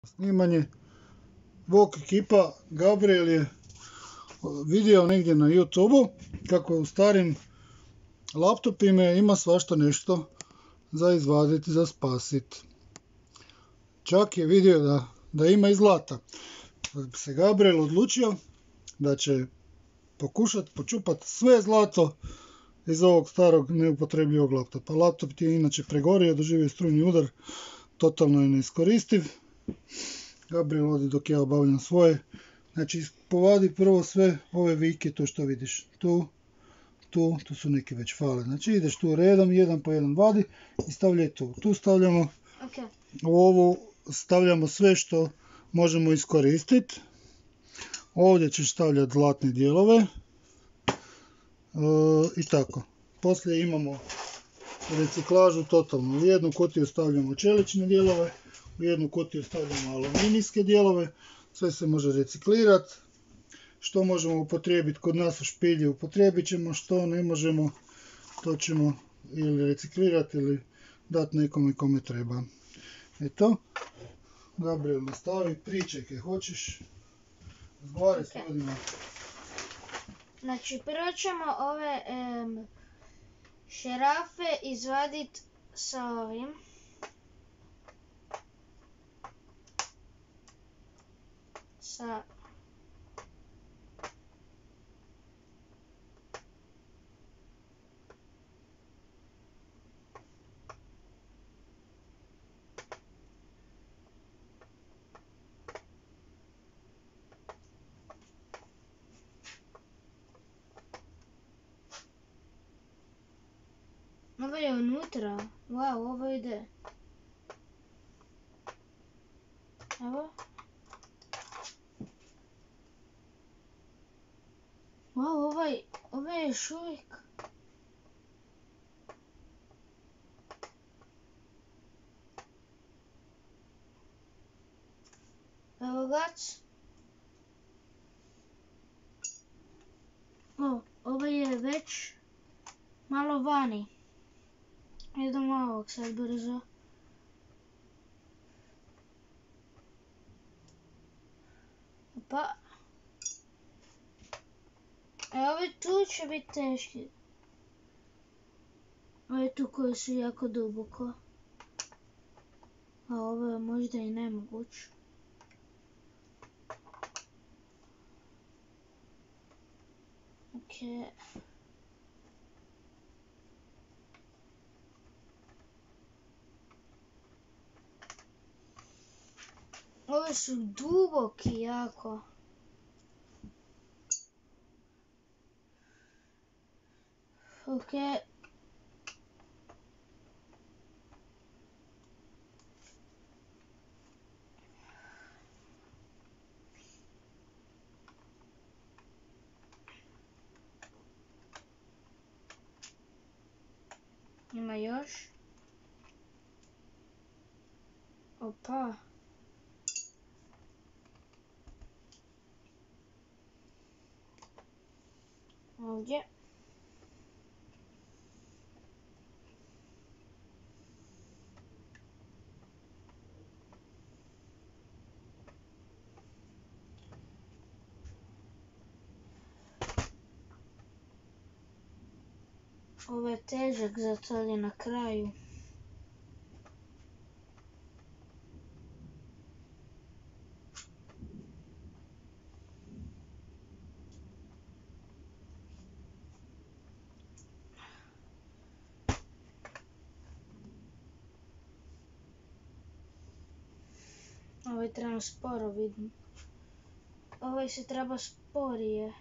snimanje. Vok ekipa Gabriel je vidio negdje na YouTube kako u starim laptopima ima svašta nešto za izvaditi, za spasiti. Čak je vidio da ima i zlata. Se Gabriel odlučio da će pokušati počupati sve zlato iz ovog starog neupotrebljivog laptopa. Laptop ti je inače pregorio, doživio strujni udar, totalno je neiskoristiv. Gabriel odi dok ja obavljam svoje. Znači, povadi prvo sve ove vike, to što vidiš. Tu su neki već fale. Znači, ideš tu redom, jedan po jedan vadi i stavljaj tu. Tu stavljamo, u ovu stavljamo sve što možemo iskoristiti. Ovdje ćeš stavljati zlatne dijelove. I tako. Poslije imamo reciklažu totalno. U jednu kutiju stavljamo čelične dijelove, u jednu kutiju stavljamo aluminijske dijelove. Sve se može reciklirati. Što možemo upotrijebiti kod nas u špilji upotrijebit ćemo, što ne možemo to ćemo ili reciklirati ili dati nekome kome treba. Eto. Gabriel nastavi, pričaj kaj hoćeš. Razgovaraj s ljudima. Znači, prvo ćemo ove šarafe izvaditi sa ovim. Ovo je unutra. Wow, ovo ide. Evo. Wow, ovo je još uvijek. Evo gac. Ovo je već malo vani. Idemo ovog sad brzo. Opa. Ovi tu će biti teški. Ovi tu koji su jako duboko. A ovo je možda i nemoguće. Okej. Ovi su duboki jako. Okej. Ima još. Opa. Ovdje. Ovo je težak, zato je na kraju. Ovaj treba sporo vidim. Ovaj se treba sporije.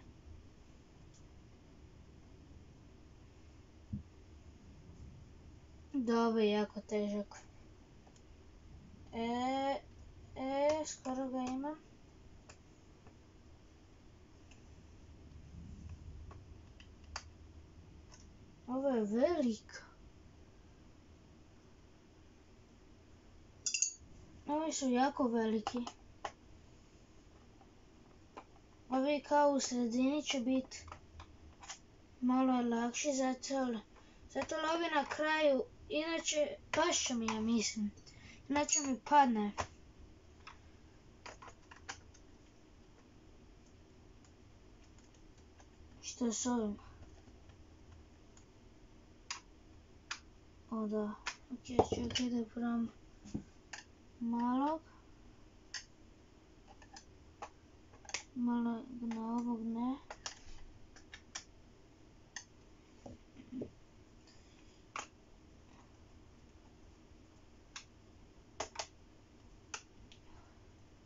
Da, ovo je jako težak. Skoro ga imam. Ovo je velik. Ovi su jako veliki. Ovi kao u sredini će biti malo lakši, zato ovi na kraju, inače pašće mi, ja mislim. Inače mi padne. Što je s ovim? O da, ok, čekaj da pravim malog. Malo na ovog ne.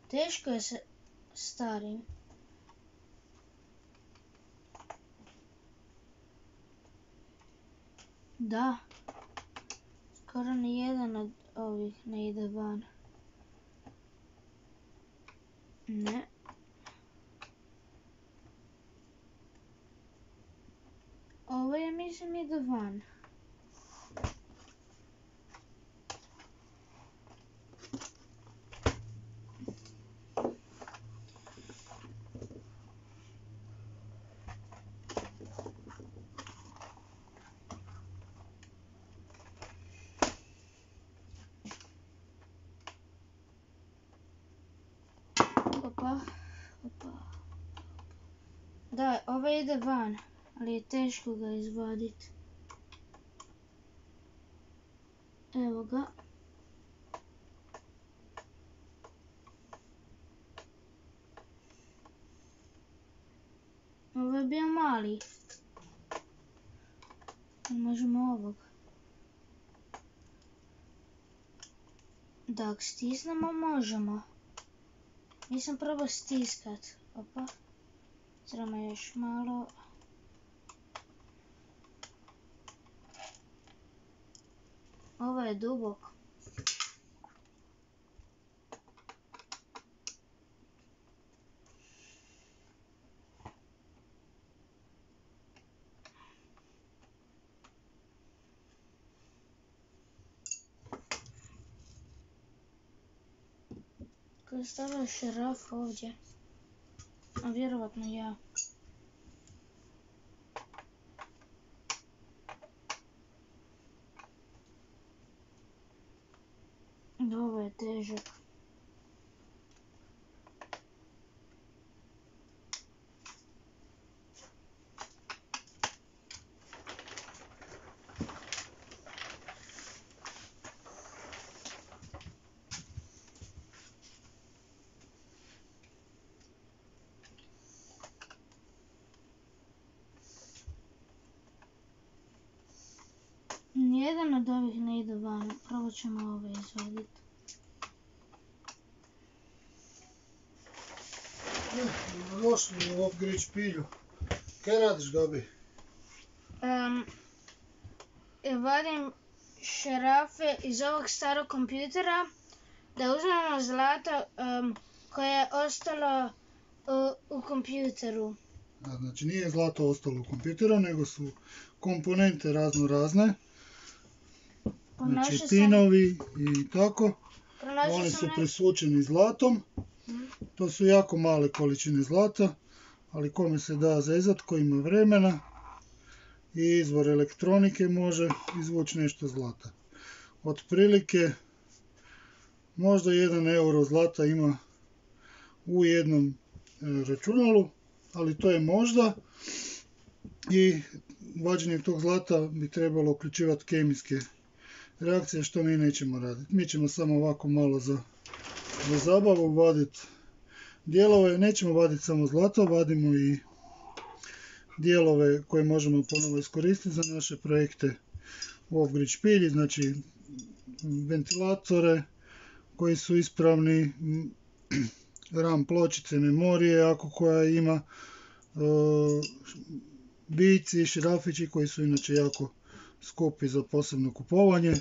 Teško je se starim. Da. Skoro nijedan od ovih ne ide van. Ne. Ovo je, mislim, ide van. Opa. Da, ovo ide van, ali je teško ga izvaditi. Evo ga. Ovo je bio mali. Možemo ovog. Da, ako stisnemo možemo. Nisam probao stiskat. Opa. Treba još malo. Ovo je dubok. Ko je stavio šeraf ovdje? A vjerovatno ja. Ovo je težak. Nijedan od ovih ne ide van, prvo ćemo ove izvaditi. Došli u upgrade špilju. Kaj radiš, Gabi? Vadim šarafe iz ovog starog kompjutera da uzmemo zlato koje je ostalo u kompjuteru. Znači nije zlato ostalo u kompjuteru, nego su komponente razne. Znači pinovi i tako. Oni su presvučeni zlatom. To su jako male količine zlata, ali kome se da zezat, ko ima vremena i izvor elektronike može izvući nešto zlata. Otprilike možda 1 euro zlata ima u jednom računalu, ali to je možda, i vađenje tog zlata bi trebalo uključivati kemijske reakcije, što mi nećemo raditi. Mi ćemo samo ovako malo za zabavu vaditi dijelove, nećemo vaditi samo zlato, vadimo i dijelove koje možemo ponovo iskoristiti za naše projekte u upgrade špilji, znači ventilatore koji su ispravni, RAM pločice, memorije ako koja ima, bici, širafići koji su inače jako skupi za posebno kupovanje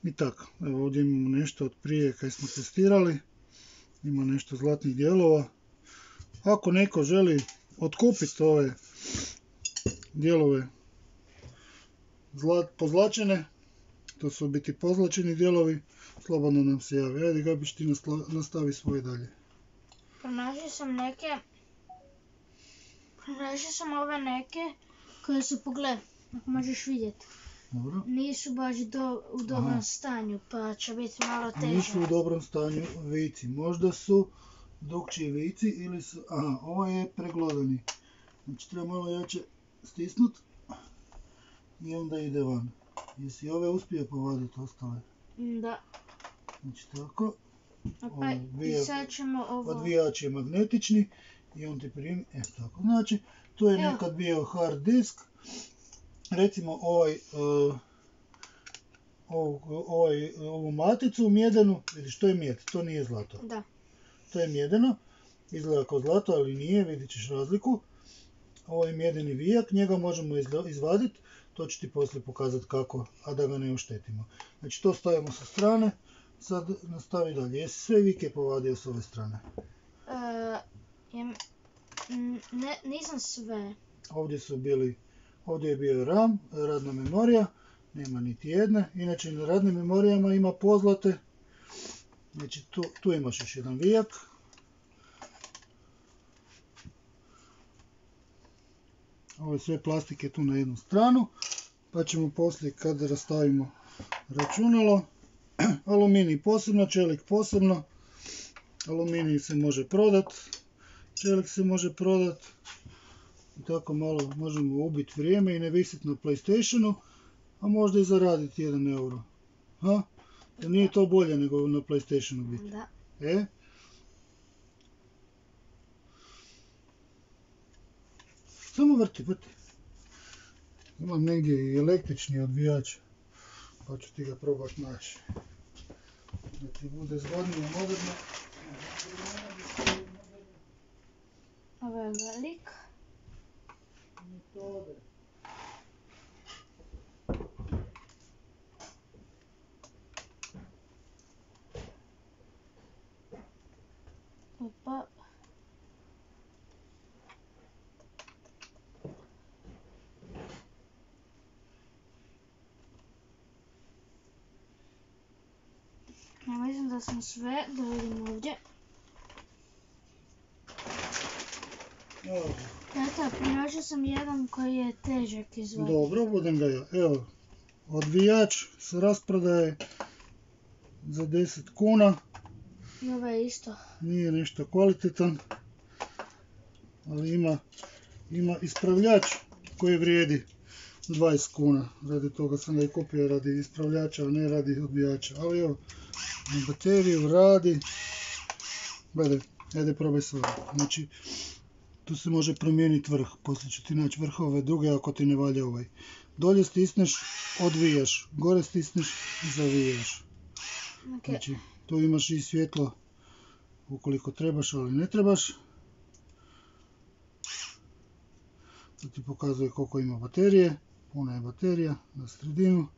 i tako. Evo ovdje imamo nešto od prije kad smo testirali, ima nešto zlatnih dijelova. Ako neko želi otkupiti ove dijelove pozlačene, to su biti pozlačeni dijelovi, slobodno nam se javi. Ajde Gabiš, ti nastavi svoje dalje. Pronašao sam ove neke koje su, pogled, ako možeš vidjeti. Dobro. Nisu baš u dobrom stanju, pa će biti malo teže. Nisu u dobrom stanju vici. Možda su drukčiji vici ili su... Aha, ovo je preglodani Znači treba malo jače stisnut i onda ide van. Jesi ove uspio povaditi ostale? Da. Znači tako. Pa i sad ćemo ovo... Odvijač je magnetični i on ti primi, tako. Znači, to je nekad bio hard disk. Recimo ovu maticu mjedenu, vidiš, to je mjed, to nije zlato. Da. To je mjedeno, izgleda kao zlato, ali nije, vidit ćeš razliku. Ovo je mjedeni vijak, njega možemo izvaditi, to ću ti poslije pokazati kako, a da ga ne oštetimo. Znači to stavimo sa strane, sad nastavi dalje. Jesi sve vike povadio s ove strane? Nisam sve. Ovdje je bio RAM, radna memorija, nema niti jedne. Inače na radnim memorijama ima pozlate. Znači tu imaš još jedan vijak. Ovo je sve plastike tu na jednu stranu. Pa ćemo poslije kad rastavimo računalo. Aluminij posebno, čelik posebno. Aluminij se može prodat. Čelik se može prodat. I tako malo možemo ubiti vrijeme i ne visiti na PlayStationu. A možda i zaraditi 1 euro. Ha? Da nije to bolje nego na PlayStationu biti. Da. Samo vrti. Imam negdje i električni odvijač. Pa ću ti ga probati naći. Da ti bude zgodnije, moderno. Ovo je velik. Metode. Opa. Ja mislim da sam sve, da vidim ovdje. Tata, pronašao sam jedan koji je težak izvaditi. Dobro, budem ga ja. Evo, odvijač se rasprodaje za 10 kuna. I ovo je isto. Nije nešto kvalitetan, ali ima ispravljač koji vrijedi 20 kuna. Radi toga sam ga i kupio, radi ispravljača, a ne radi odvijača. Ali evo, na bateriju radi. Gledaj, ajde probaj sve. Znači, tu se može promijeniti vrh. Poslije ću ti naći vrhove druge ako ti ne valja ovaj. Dolje stisneš, odvijaš. Gore stisneš, zavijaš. Znači, tu imaš i svjetlo ukoliko trebaš, ali ne trebaš. To ti pokazuje koliko ima baterije. Puna je baterija na sredinu.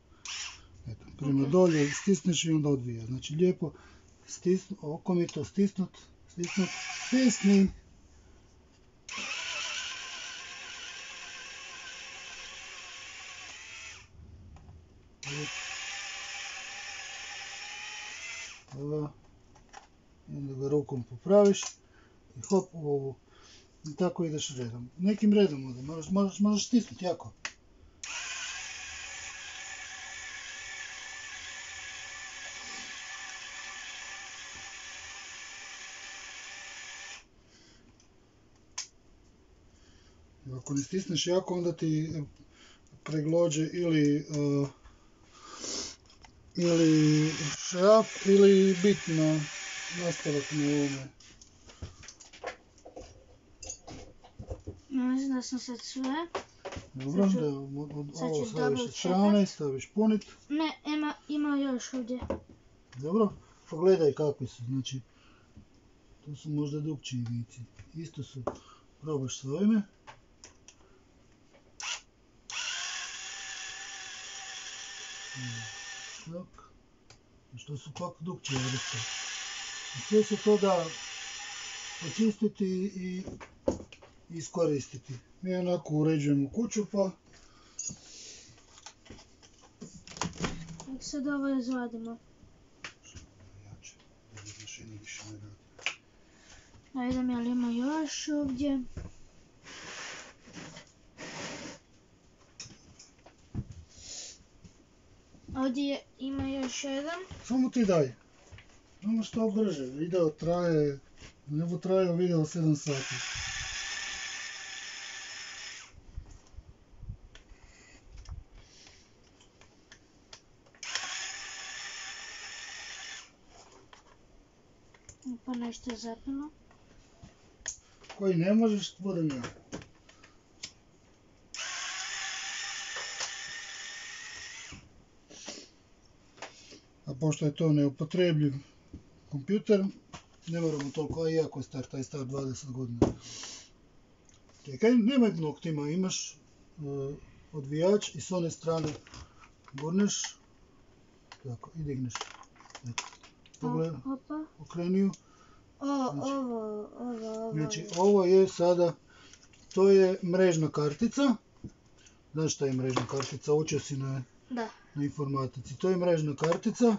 Eto, prema dolje stisneš i onda odvijaš. Znači lijepo okomito stisnut, stisni. Evo. I onda ga rukom popraviš i hop u ovu. I tako ideš redom. Nekim redom onda, možeš stisnuti jako. Ako ne stisneš jako, onda ti preglođe ili šraf ili bit na nastavak na ovome. Mislim da sam sad sve. Dobro, da ovo staviš od strane, staviš punit. Ne, ima još ovdje. Dobro, pogledaj kakvi su, znači, to su možda drugčiji vici. Isto su, probaš s ovime. Tak. Što su pak drugčije vrste. Sve se to da počistiti i iskoristiti. Mi onako uređujemo kuću pa... Sad ovo izvadimo. Da vidim je li ima još ovdje. Ovdje ima još jedan. Samo ti daj. Samo što brže. Video traje, ne bo trajao video 7 sati. Pa nešto je zapilo. Koji ne možeš, budem ja. A pošto je to neupotrebljiv kompjuter, ne moramo toliko, a iako je star, taj star 20 godina. Čekaj, nemaj noktima, imaš odvijač i s one strane gurneš, tako, i digneš. Pogledaj, okreni ju. Ovo. Znači, ovo je sada, to je mrežna kartica. Znaš šta je mrežna kartica? Učio si na informatici. To je mrežna kartica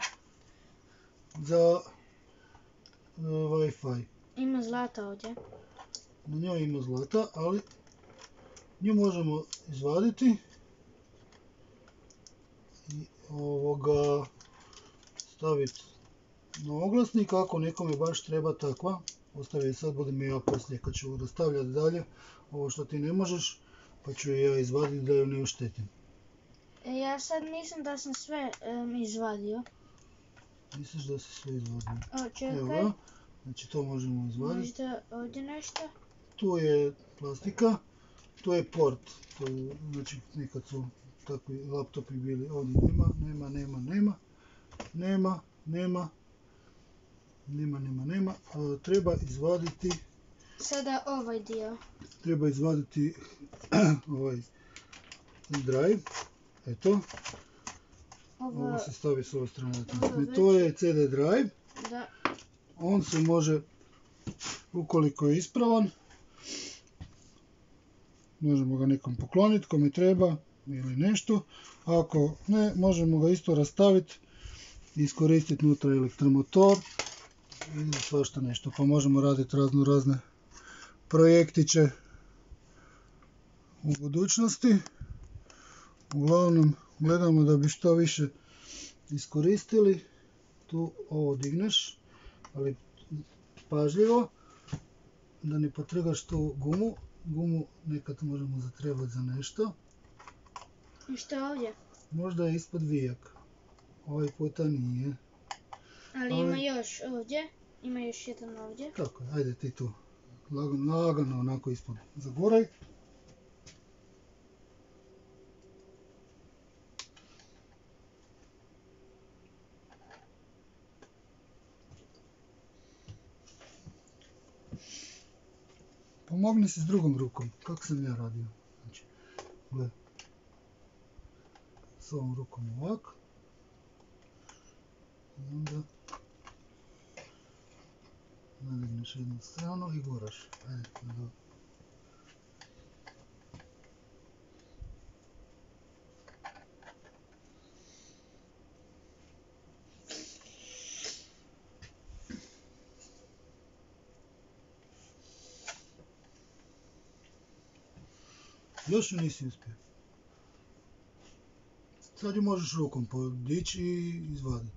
za Wi-Fi. Ima zlata ovdje. Na njoj ima zlata, ali nju možemo izvaditi i staviti na oglasnik ako nekome baš treba takva. Ostavi sad, budem ja poslije kad ću rastavljati dalje ovo što ti ne možeš, pa ću ja izvaditi da ju ne oštetim. Ja sad mislim da sam sve izvadio. Misliš da si sve izvadio? Čekaj. Evo, znači to možemo izvaditi. Možda ovdje nešto? Tu je plastika, tu je port. Znači nekad su takvi laptopi bili, ovdje nema. Treba izvaditi... Sada ovaj dio. Treba izvaditi ovaj drive. Eto. Ovo se stavi s ove strane. To je CD drive. Da. On se može, ukoliko je ispravan, možemo ga nekom pokloniti kome treba ili nešto. Ako ne, možemo ga isto rastaviti i iskoristiti unutra elektromotor i svašta nešto. Pa možemo raditi razne projektiće u budućnosti. Uglavnom, gledamo da bi što više iskoristili. Tu ovo digneš, ali pažljivo, da ne potrgaš tu gumu. Gumu nekad možemo zatrebati za nešto. I što ovdje? Možda je ispod vijak. Ovaj puta nije. Ali ima još ovdje. Ima još jedan ovdje. Tako je, ajde ti tu. Lagano onako ispod zagoraj. Pomogni se s drugom rukom, kako sam ja radio. Znači, gledaj. S ovom rukom ovako. I onda nadigneš jednu stranu i guraš. Ajde, dobro. Još ju nisi uspio. Sad ju možeš rukom podići i izvaditi.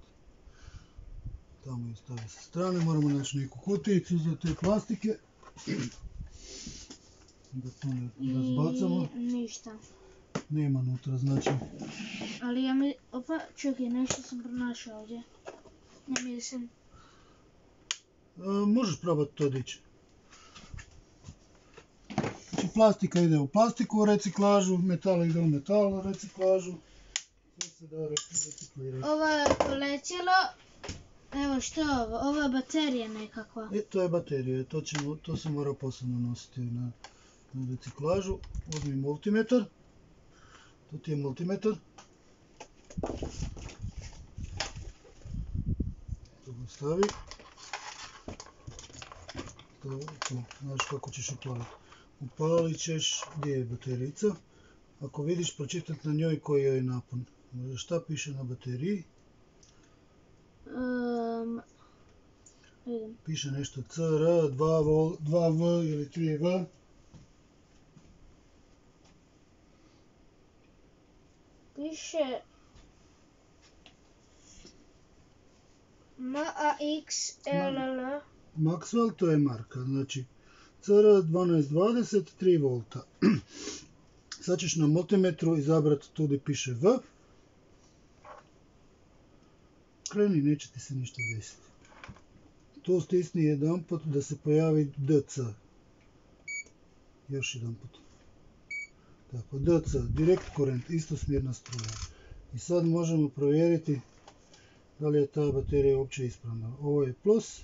Tamo ju stavi sa strane, moramo naći neku kutijicu za te plastike. Da to ne razbacamo. I ništa. Nema unutra, znači. Ali čekaj, nešto sam pronašao ovdje. Ne mislim. Možeš probati to dići. Znači plastika ide u plastiku, reciklažu, metal ide u metal, reciklažu. Sve se da reciklirati. Ovo je poletjelo. Evo što je ovo? Ovo je baterija nekakva. To je baterija, to se mora posebno nositi na reciklažu. Uzmi multimetar. To ti je multimetar. To ga stavi. To, znaš kako ćeš upaliti. Upalit ćeš, gdje je baterijica. Ako vidiš, pročitati na njoj koji je napon. Šta piše na bateriji? Piše nešto CR, 2V ili 3V. Piše MAXLL. Maxwell, to je marka, znači CR 1220, 3 V. Sad ćeš na multimetru izabrati tu gdje piše V. Kreni, neće ti se ništa desiti. tu stisni jedan put da se pojavi DC. Još jedan put. Tako, DC, direct current, istosmjerna struja. I sad možemo provjeriti da li je ta baterija uopće ispravna. Ovo je plus,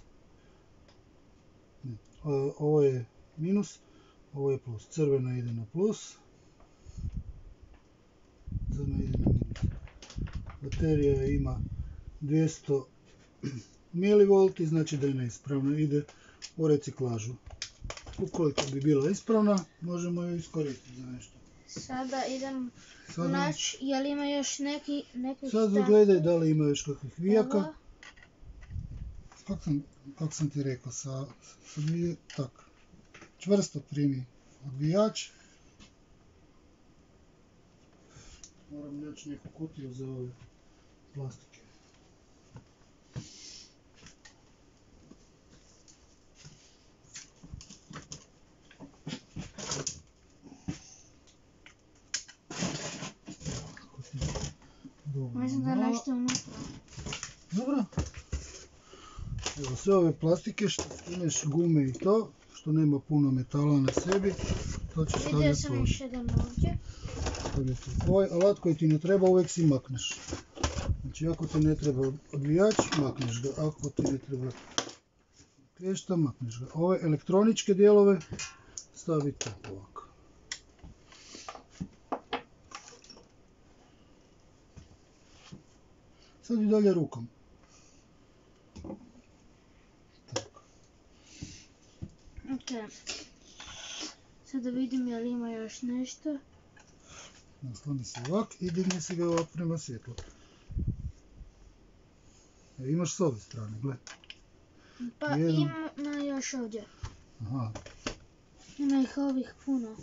ne, ovo je minus, ovo je plus. Crvena ide na plus, crna ide na minus. Baterija ima 200 mV, znači da je neispravna, ide u reciklažu. Ukoliko bi bila ispravna, možemo ju iskoristiti za nešto. Sada idem naći, je li ima još neki sad gledaj da li ima još kakvih vijaka. Kako sam ti rekao, tako. Čvrsto primi odvijač. Moram naći neku kutiju za ove plastike. Mislim da nešto unutra. Dobro. Evo sve ove plastike što skineš, gume i to, što nema puno metala na sebi, to će stavljati ovdje. Vidio sam još jedan ovdje. Ovaj alat koji ti ne treba uvijek si makneš. Znači ako ti ne treba odvijač, makneš ga. Ako ti ne treba klješta, makneš ga. Ove elektroničke dijelove stavi tako ovako. Sad i dalje rukom. Tako. Ok. Sad da vidim je li ima još nešto. Nasloni se ovak i digni se ga ovak prema svjetlu. Imaš s ove strane, gledaj. Pa ima još ovdje. Aha. Ima ih ovih puno.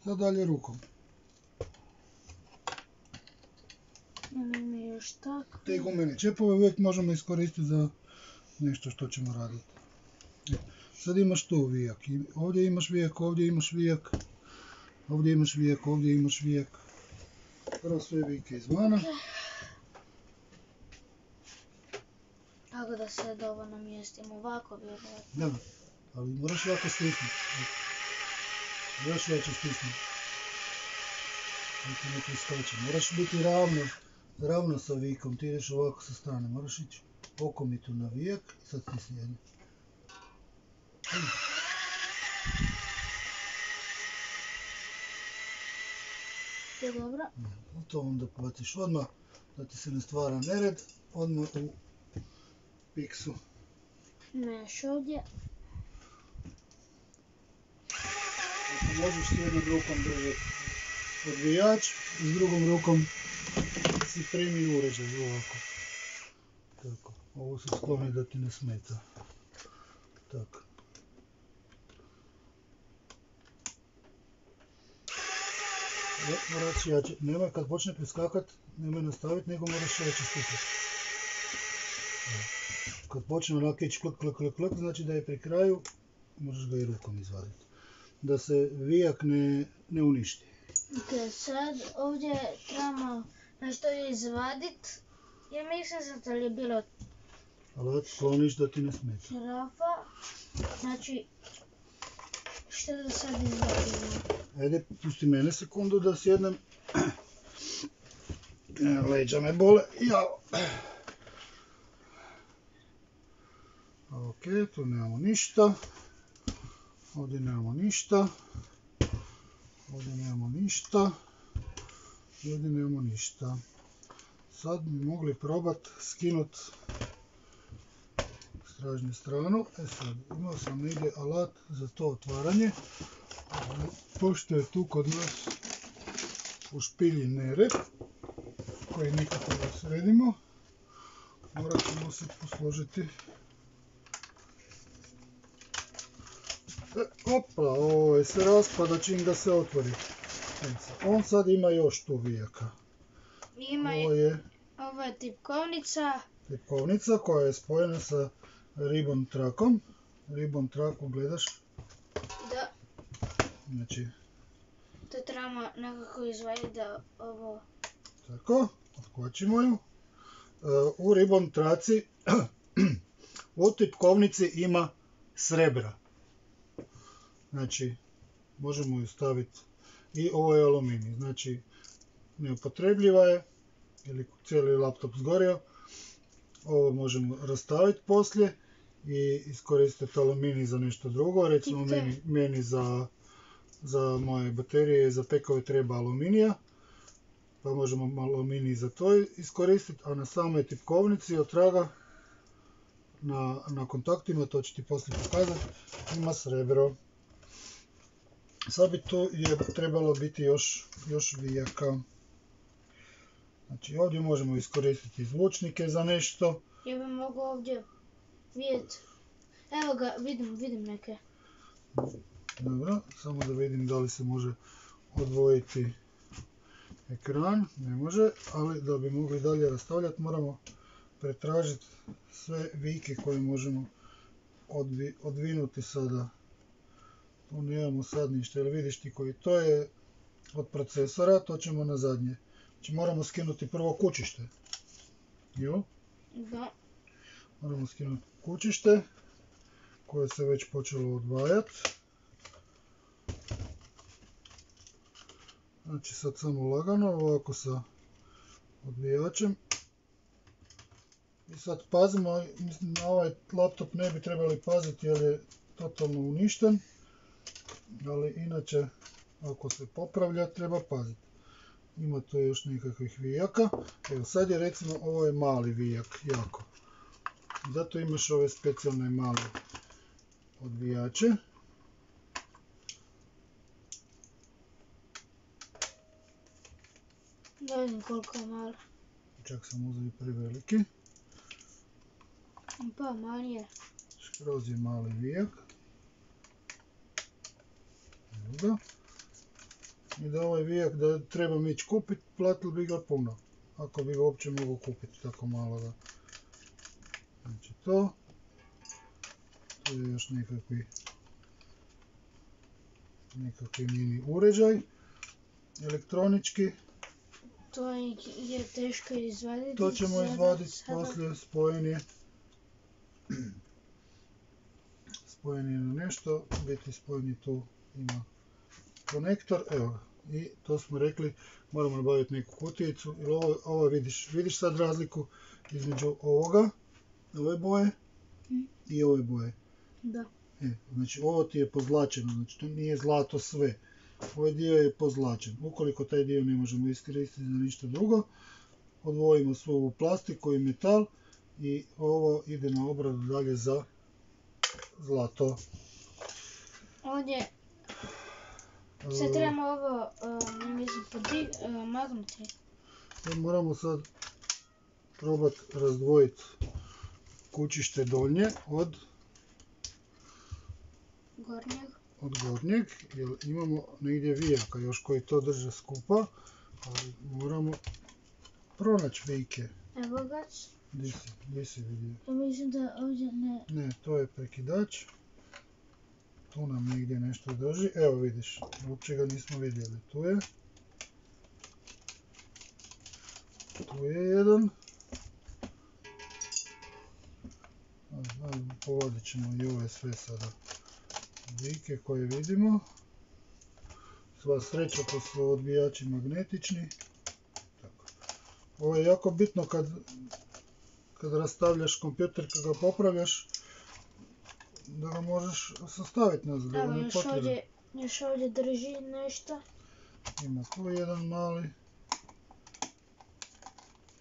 Sad dalje rukom. Ima još tako. Te gumene čepove uvijek možemo iskoristiti za nešto što ćemo raditi. Sad imaš tu vijak. Ovdje imaš vijak, ovdje imaš vijak. Ovdje imaš vijak, ovdje imaš vijak. Prvo sve vijeke izvana. Tako da se dobro namjestimo ovako vjerojatno. Da, ali moraš jako stisnuti. Još jače stisnuti. Neki ne priskoči. Moraš biti ravno sa vijekom. Ti ideš ovako sa strane. Moraš ići okomitu na vijek i sad stisni jedno. Je dobro? To onda baciš odmah, da ti se ne stvara nered, odmah u piksu. Neš ovdje. Ako možeš s jednom rukom držati odvijač, s drugom rukom si primi uređaj ovako. Tako, ovo se skloni da ti ne smeta. Tako. Moraš jače, nemoj kad počne preskakat, nemoj nastaviti, nego moraš jače stisati. Kad počne onak ići klk, klk, klk, klk, znači da je pri kraju, možeš ga i rukom izvaditi. Da se vijak ne uništi. Ok, sad ovdje trebamo nešto izvadit, jer mislim da li je bilo Alat skloniš da ti ne smeta. šrafa, znači što da sad izvadimo? Ajde, pusti mene sekundu da sjednem. Leđa me bole. Jao. Ok, tu nemamo ništa. Ovdje nemamo ništa. Ovdje nemamo ništa. I ovdje nemamo ništa. Sad bi mogli probat skinut stražnju stranu. Sad, imao sam negdje alat za to otvaranje. Pošto je tu kod nas u špilji nered, koji nikako da sredimo, morat ćemo se posložiti. Opa, ovo se raspada čim ga se otvori. On sad ima još tu vijaka. Ovo je tipkovnica. Tipkovnica koja je spojena sa ribbon trackom. Ribbon tracku gledaš? Da. Znači, To trebamo nekako izvaditi da ovo... Tako, odkvačimo ju. U ribbon traci u tipkovnici ima srebra. Znači, možemo ju staviti i ovo je aluminij. Znači, neupotrebljiva je, ili cijeli laptop zgorio. Ovo možemo rastaviti poslije i iskoristiti aluminij za nešto drugo. Recimo, meni za moje baterije i za pekove treba aluminija. Pa možemo aluminij za to iskoristiti, a na samoj tipkovnici od traga na kontaktima, to ću ti poslije pokazati, ima srebro. Sad bi tu je trebalo biti još vijaka. Znači ovdje možemo iskoristiti zvučnike za nešto. Ja bih mogao ovdje vidjeti. Evo ga, vidim neke. Dobro, samo da vidim da li se može odvojiti ekran. Ne može, ali da bi mogli dalje rastavljati moramo pretražiti sve vijke koje možemo odvinuti sada. Tu nemamo sad ništa, jer vidiš ti koji to je od procesora, to ćemo na zadnje. Znači moramo skinuti prvo kućište. Jo? Da. Moramo skinuti kućište koje se već počelo odvajati. Znači sad samo lagano, ovako sa odvijačem. I sad pazimo, na ovaj laptop ne bi trebali paziti jer je totalno uništen. Ali inače, ako se popravlja, treba paziti. Ima tu još nekakvih vijaka. Evo sad je recimo, ovo je mali vijak, jako. Zato imaš ove specijalne male odvijače. Da vidim koliko je malo. Čak sam uzeo i preveliki. Pa mali je. Skroz je mali vijak. Evo ga. I da ovaj vijak da trebam ići kupiti, platili bi ga puno. Ako bi ga uopće mogu kupiti tako malo da. Znači to. Tu je još nekakvi mini uređaj. Elektronički. To je teško izvaditi. To ćemo izvaditi poslije, spojen je na nešto, biti spojen je tu, ima konektor, evo ga. I to smo rekli, moramo nabaviti neku kutijicu, jer ovo vidiš sad razliku između ovoga, ove boje i ove boje. Da. Znači ovo ti je pozlačeno, znači to nije zlato sve. Ovaj dio je pozlačen. Ukoliko taj dio ne možemo iskoristiti za ništa drugo, odvojimo svu ovu plastiku i metal i ovo ide na obradu dalje za zlato. Ovdje sad trebamo ovo magnuti. Moramo sad probati razdvojiti kućište donje od gornjeg, jer imamo negdje vijaka još koji to drže skupa, ali moramo pronaći vijke. Evo ga. Gdje si vidio? Ja mislim da ovdje ne. Ne, to je prekidač. Tu nam negdje nešto drži. Evo vidiš, uopće ga nismo vidjeli. Tu je jedan. Povodit ćemo i ove sve sada vijke koje vidimo. Sva sreća, to su odbijači magnetični. Tako. Ovo je jako bitno kad rastavljaš kompjuter, kad ga popravljaš, da ga možeš sastaviti nazad. Evo, još ovdje drži nešto. Ima tu jedan mali.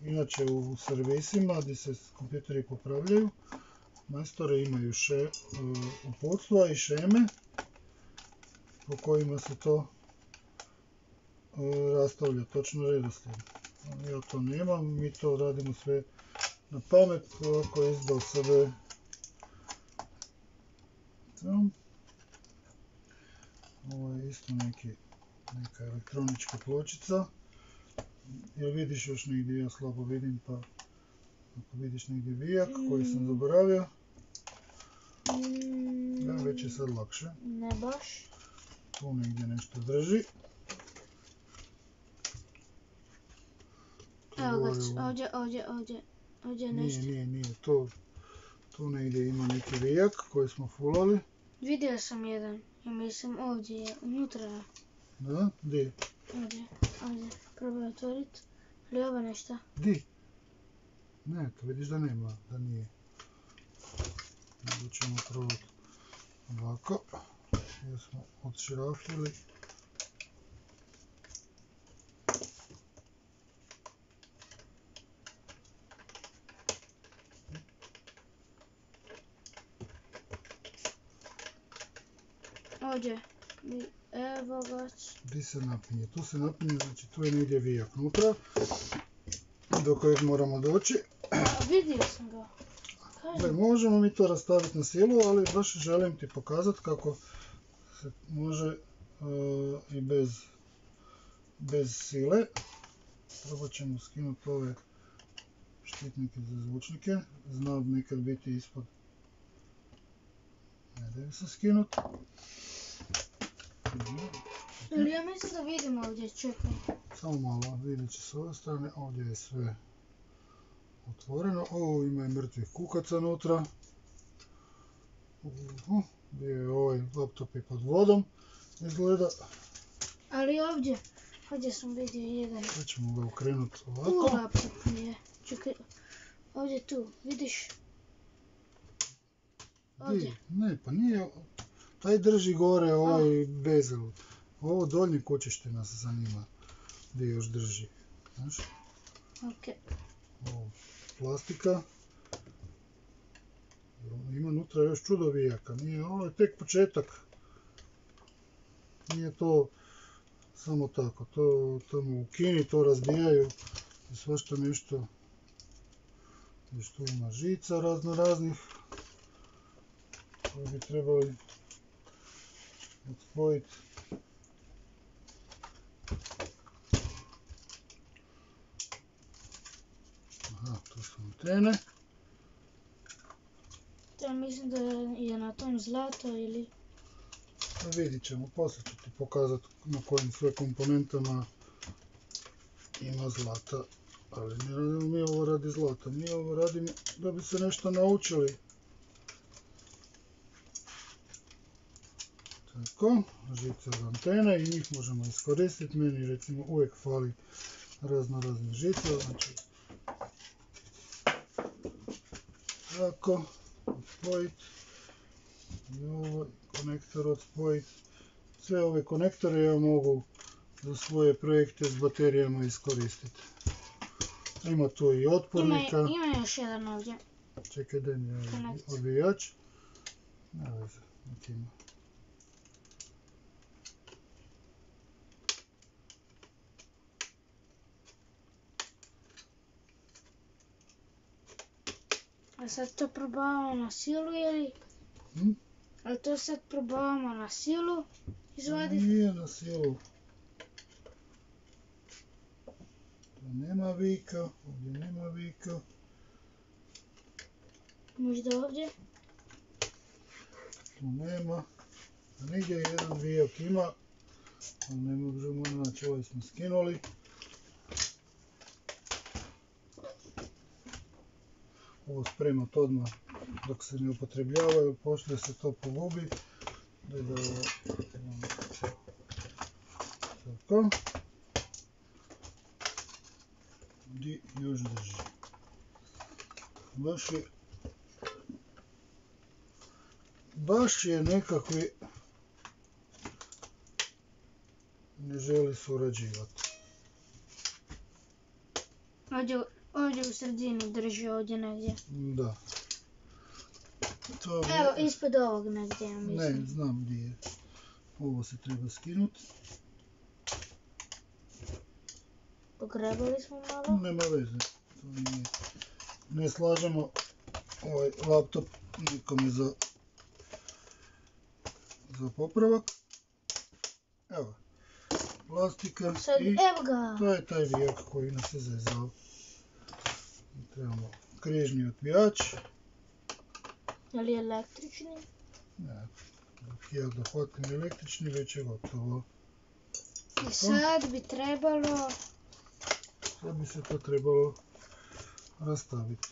Inače u servisima gdje se kompjuteri popravljaju, majstori imaju uputstva i šeme po kojima se to rastavlja, točno redoslijed. Ja to nemam, mi to radimo sve na pamet, ovako iz dosade. Ovo je isto neka elektronička pločica. Jel vidiš još negdje, ja slabo vidim, pa ako vidiš negdje vijak koji sam zaboravio, već je sad lakše. Ne baš. Tu negdje nešto drži. Evo ga, gore. ovdje je nešto. Nije. Tu negdje ima neki vijak koji smo fulali. Vidio sam jedan, ja mislim ovdje je, unutra. Da, di? Ovdje. Probaj otvoriti. Ali ovo nešto? Di? Ne, to vidiš da nema, da nije. Nego ćemo probati ovako. Jer smo odširafili. Ovdje. Evo ga. Di se napinje? Tu se napinje, znači tu je negdje vijak unutra. Do kojeg moramo doći. Vidio sam ga. Gle, možemo mi to rastaviti na silu, ali baš želim ti pokazati kako se može i bez sile. Probat ćemo skinuti ove štitnike za zvučnike. Zna nekad biti ispod. Ne da se skinuti. Ali ja mislim da vidimo ovdje, čekaj. Samo malo, vidjet će s ove strane, ovdje je sve otvoreno. Ovo ima i mrtvih kukaca unutra. Bio je ovaj laptop i pod vodom, izgleda. Ali ovdje sam vidio jedan. Sad ćemo ga okrenuti ovako. Tu laptop je. Čekaj, ovdje tu, vidiš? Ovdje. Ne, pa nije, taj drži gore ovaj bezel. Ovo donji kućište nas zanima, gdje još drži. Znaš? Ok. Ovo plastika. Ima unutra još čudo vijaka, nije, ovo je tek početak. Nije to samo tako, to tamo u Kini to razbijaju i svašta nešto. Viš tu ima žica raznih koje bi trebali odspojiti. Aha, tu su antene. Ja mislim da je na tom zlato ili... Vidit ćemo, poslije ću ti pokazati na kojim sve komponentama ima zlata. Ali ne radimo mi ovo radi zlata, mi ovo radimo da bi se nešto naučili. Tako, žice od antene i njih možemo iskoristiti. Meni recimo uvijek fali raznih žica, znači tako, odspojiti i ovo konektor odspojiti. Sve ove konektore ja mogu za svoje projekte s baterijama iskoristiti. Ima tu i otpornika. Ima još jedan ovdje. Čekaj, daj mi odbijač. Ne veze, nek ima. A sad to probavamo na silu ili? A to sad probavamo na silu izvaditi? Nije na silu. Tu nema vika, ovdje nema vika. Možda ovdje? Tu nema. A negdje jedan vijak ima, ali ne možemo naći, ovaj smo skinuli. Ovo spremat odmah dok se ne upotrebljavaju, poslije se to pogubi. Tako. Di još drži. Baš je nekakvi ne želi surađivati. Ovdje u sredini drži, ovdje negdje. Da. Evo, ispod ovog negdje, ja mislim. Ne, znam gdje je. Ovo se treba skinuti. Pogrebali smo malo. Nema veze. Ne slažemo ovaj laptop nikome za popravak. Evo. Plastika sad, i evo ga. to je taj vijak koji nas je zezao. Trebamo križni otvijač. Je li električni? Ne, ja da hvatim električni, već je gotovo. I sad bi trebalo... Sad bi se to trebalo rastaviti.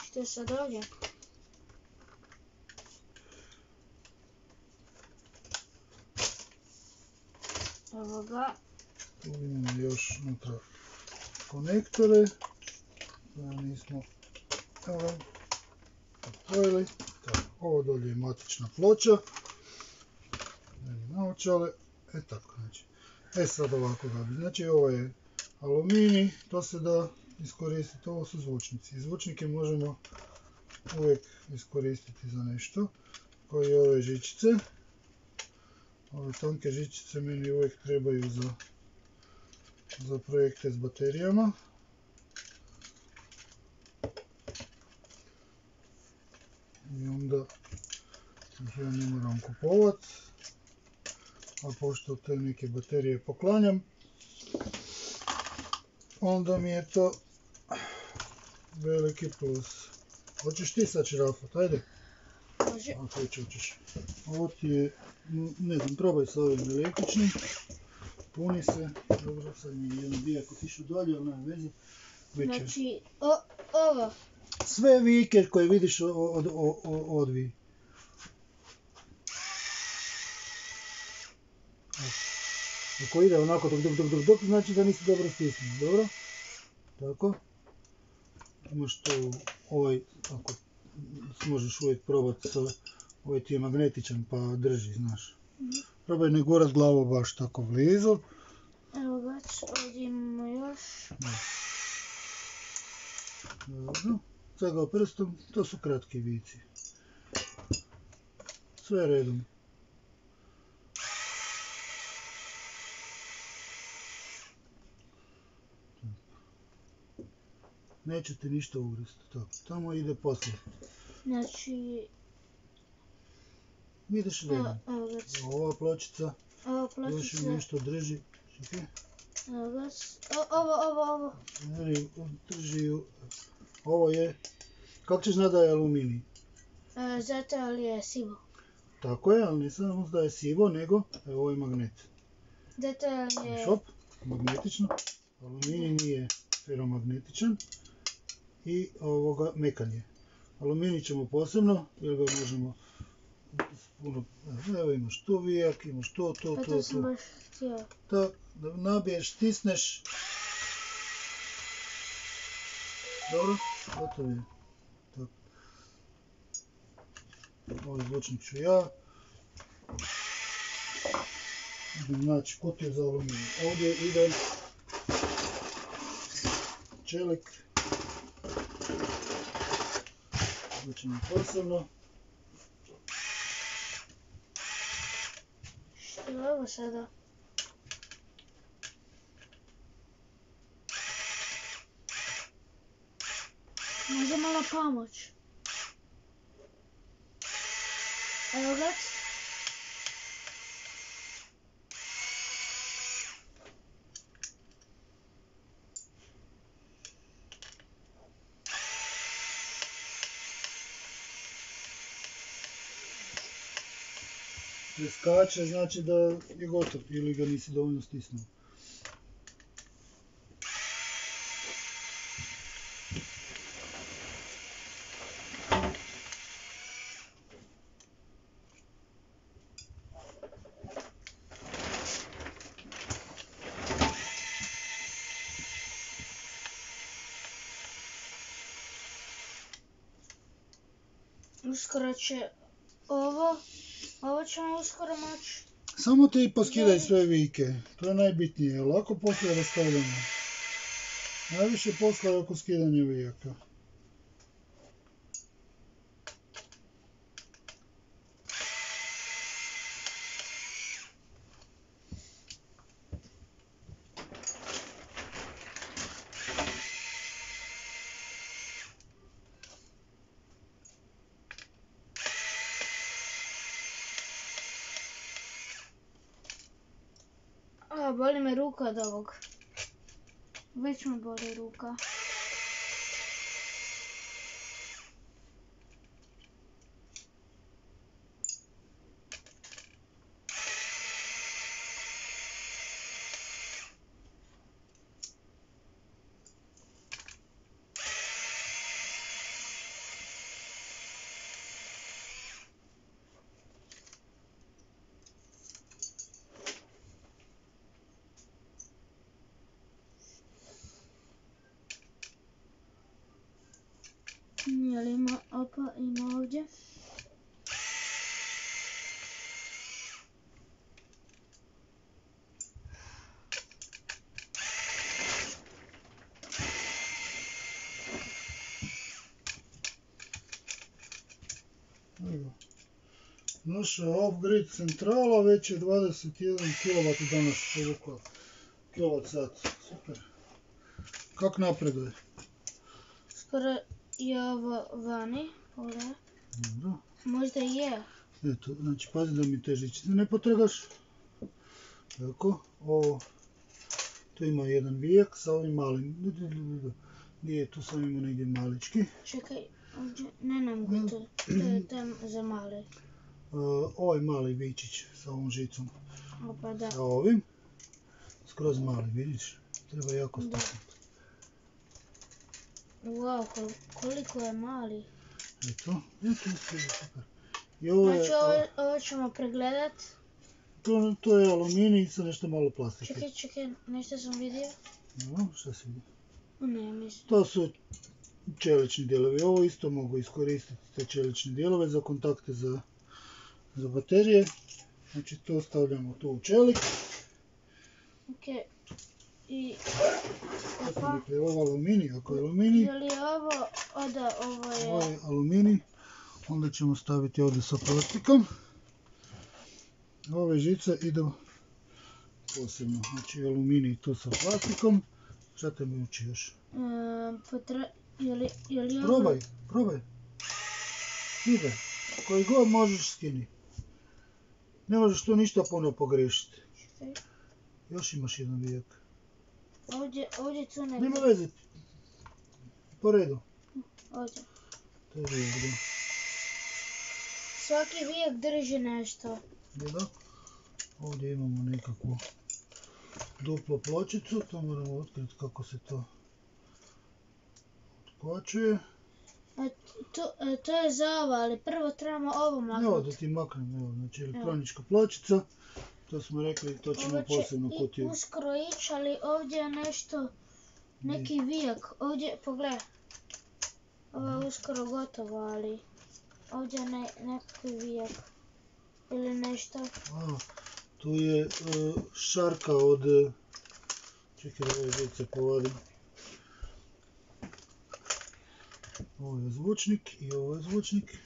Što je sad ovdje? Evo ga. Tu imamo još unutra konektore. Da nismo otvorili. Ovo dolje je matična ploča. Naočale. Tako, znači. Sad ovako da bi. Znači ovo je aluminij, to se da iskoristiti. Ovo su zvučnici. Zvučnike možemo uvijek iskoristiti za nešto. Kao i ove žičice. Ove tanke žičice meni uvijek trebaju za projekte s baterijama. I onda ih ja ne moram kupovati. A pošto te neke baterije poklanjam, onda mi je to veliki plus. Hoćeš ti sad širafat, ajde? Može. Ako već hoćeš. Ovo ti je, ne znam, probaj sa ovim električnim. Puni se. Dobro, sad mi je jedan bijak otišao dalje, ali nema veze. Znači, ovo. Sve vijke koje vidiš odvij. Ako ide onako dok, znači da nisi dobro stisnuo, dobro? Tako. Imaš tu ovaj, ako možeš uvijek probati sa, ovaj ti je magnetičan pa drži, znaš. Probaj ne gurat glavu baš tako blizu. Evo ga, ovdje imamo još. Dobro. Sad ga prstom, to su kratki vici. Sve redom. Neće ti ništa ugresti, tako. Tamo ide poslije. Znači... Vidiš redom. Ova pločica. Još im nešto drži. Čekaj. Evo ga, ovo. Drži ju. Ovo je... Kako ćeš znati da je aluminij? Zato ali je sivo. Tako je, ali ne samo da je sivo, nego ovo je magnet. Zato ali je... Šop, magnetično. Aluminij nije feromagnetičan. I ovoga mekan je. Aluminij ćemo posebno, jer ga možemo puno... Evo imaš tu vijak, imaš to. Pa to sam baš htio. Da nabiješ, stisneš. Dobro, gotovo je. Tako. Ovaj zvučnik ću ja. Idem naći kutiju za aluminij. Ovdje ide čelik. Zvučimo posebno. Što je ovo sada? Može malo pomoć. Evo ga. Preskače, znači da je gotov ili ga nisi dovoljno stisnuo. Uskoro će ovo ćemo uskoro moći. Samo ti poskidaj sve vijke, to je najbitnije, lako poslije rastavljamo. Najviše posla je oko skidanja vijaka. Boli me ruka od ovog. Već me boli ruka. Jel ima, opa, ima ovdje. Evo. Naša off-grid centrala već je 21 kW danas povukla. kWh. Super. Kak napreduje? Skoro je ovo vani, pogledaj. Dobro. Možda je. Eto, znači pazi da mi te žičice ne potrgaš. Tako, ovo. Tu ima jedan vijek sa ovim malim. Gdje je tu sam imao negdje malički. Čekaj, ovdje, ne mogu to. To je za male. Ovaj mali vičić sa ovom žicom. Opa, da. Sa ovim. Skroz mali, vidiš? Treba jako stisnuti. Wow, koliko je mali. Eto, super. I ovo je, Znači ovo ćemo pregledat. to je aluminij sa nešto malo plastike. Čekaj, nešto sam vidio. No, šta si vidio? Ne, mislim. To su čelični dijelovi. Ovo isto mogu iskoristiti te čelične dijelove za kontakte za baterije. Znači to stavljamo tu u čelik. Ok. I... Kako sam rekli, ovo je aluminij. Ako je aluminij, Je li ovo... ovo je... ovo je aluminij. Onda ćemo staviti ovdje sa plastikom. Ove žice idu posebno. Znači aluminij tu sa plastikom. Šta te mi uči još? Je li ovo... Probaj. Ide. Koji god možeš skini. Ne možeš tu ništa puno pogriješiti. Još imaš jedan vijek. Ovdje tu ne... Nema veze. Po redu. Ovdje. To je vijek, da. Svaki vijek drži nešto. Da. Ovdje imamo nekakvu duplu pločicu. To moramo otkriti kako se to otplačuje. To je za ovo, ali prvo trebamo ovo maknuti. Evo da ti maknem, evo, znači elektronička pločica. To smo rekli, to ćemo posebno kutiju. Ovo će uskoro ići, ali ovdje je nešto, neki vijak. Ovdje, pogledaj. Ovo je uskoro gotovo, ali ovdje je nekakvi vijak. Ili nešto. Tu je šarka od... Čekaj da ove žice povadim. Ovo je zvučnik i ovo je zvučnik.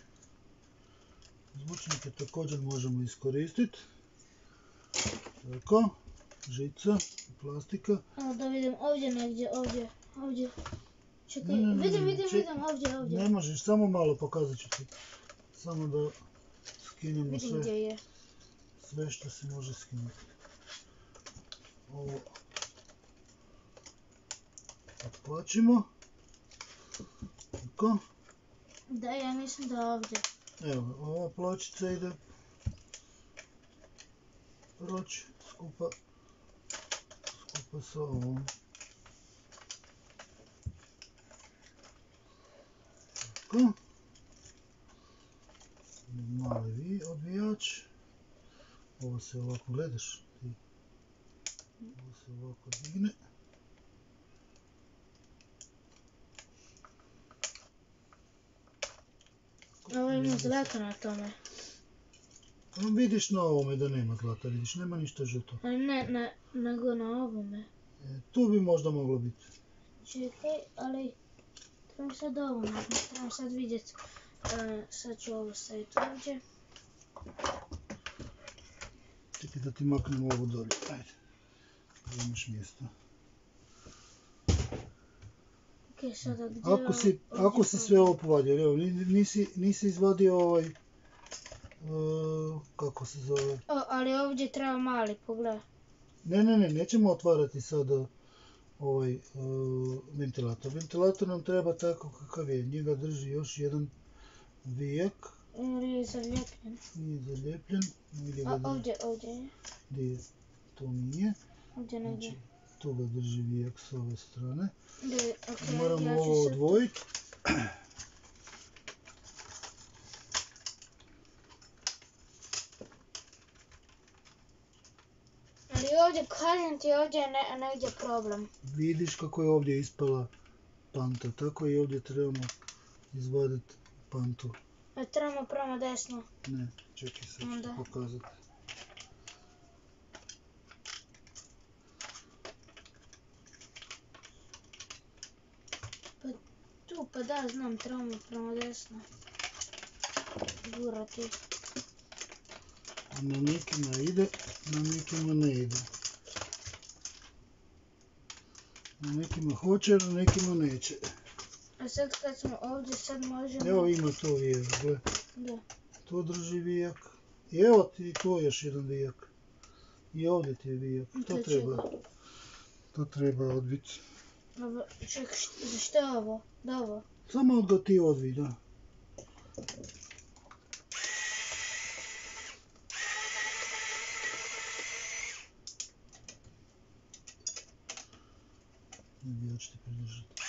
Zvučnike također možemo iskoristiti. Tako, žica, plastika. Evo da vidim, ovdje negdje, ovdje. Čekaj, vidim, ovdje. Ne možeš, samo malo pokazat ću ti. Samo da skinemo sve što se može skinuti. Ovo otplačimo. Tako. Da, ja mislim da ovdje. Evo, ova pločica ide proći skupa sa ovom. Tako. Mali odvijač. Ovo se ovako gledaš. Ovo se ovako digne. Ovo ima zlata na tome. Vidiš na ovome da nema zlata, vidiš, nema ništa žuto. Ne, nego na ovome. Tu bi možda moglo biti. Čekaj, ali trebam sad ovo maknuti, trebam sad vidjeti. Sad ću ovo staviti ovdje. Čekaj da ti maknem ovo dolje, ajde. Da imaš mjesto. Ok, sada gdje... Ako si sve ovo povadio, evo, nisi izvadio ovaj... kako se zove? Ali ovdje treba mali, pogledaj. Ne, nećemo otvarati sada ovaj ventilator. Ventilator nam treba tako kakav je. Njega drži još jedan vijek. Ili je zaljepljen? Nije zaljepljen. Ovdje je. Gdje je? To nije. Ovdje negdje. Znači, tu ga drži vijek s ove strane. Okay, moramo ovo odvojiti. Ali ovdje, kažem ti, ovdje je negdje problem. Vidiš kako je ovdje ispala panta, tako i ovdje trebamo izvaditi pantu. Trebamo prema desno. Ne, čekaj, sad ću ti pokazati. Tu, pa da, znam, trebamo prema desno. Gurati. Na nekima ide, na nekima ne ide. Na nekima hoće, na nekima neće. A sad kad smo ovdje, sad možemo... Evo ima to vijak, gle. Da. To drži vijak. I evo ti to još jedan vijak. I ovdje ti je vijak. To treba odbiti. Čekaj, što je ovo? Da ovo? Samo ga ti odvi, da. Ja ću ti pridržati.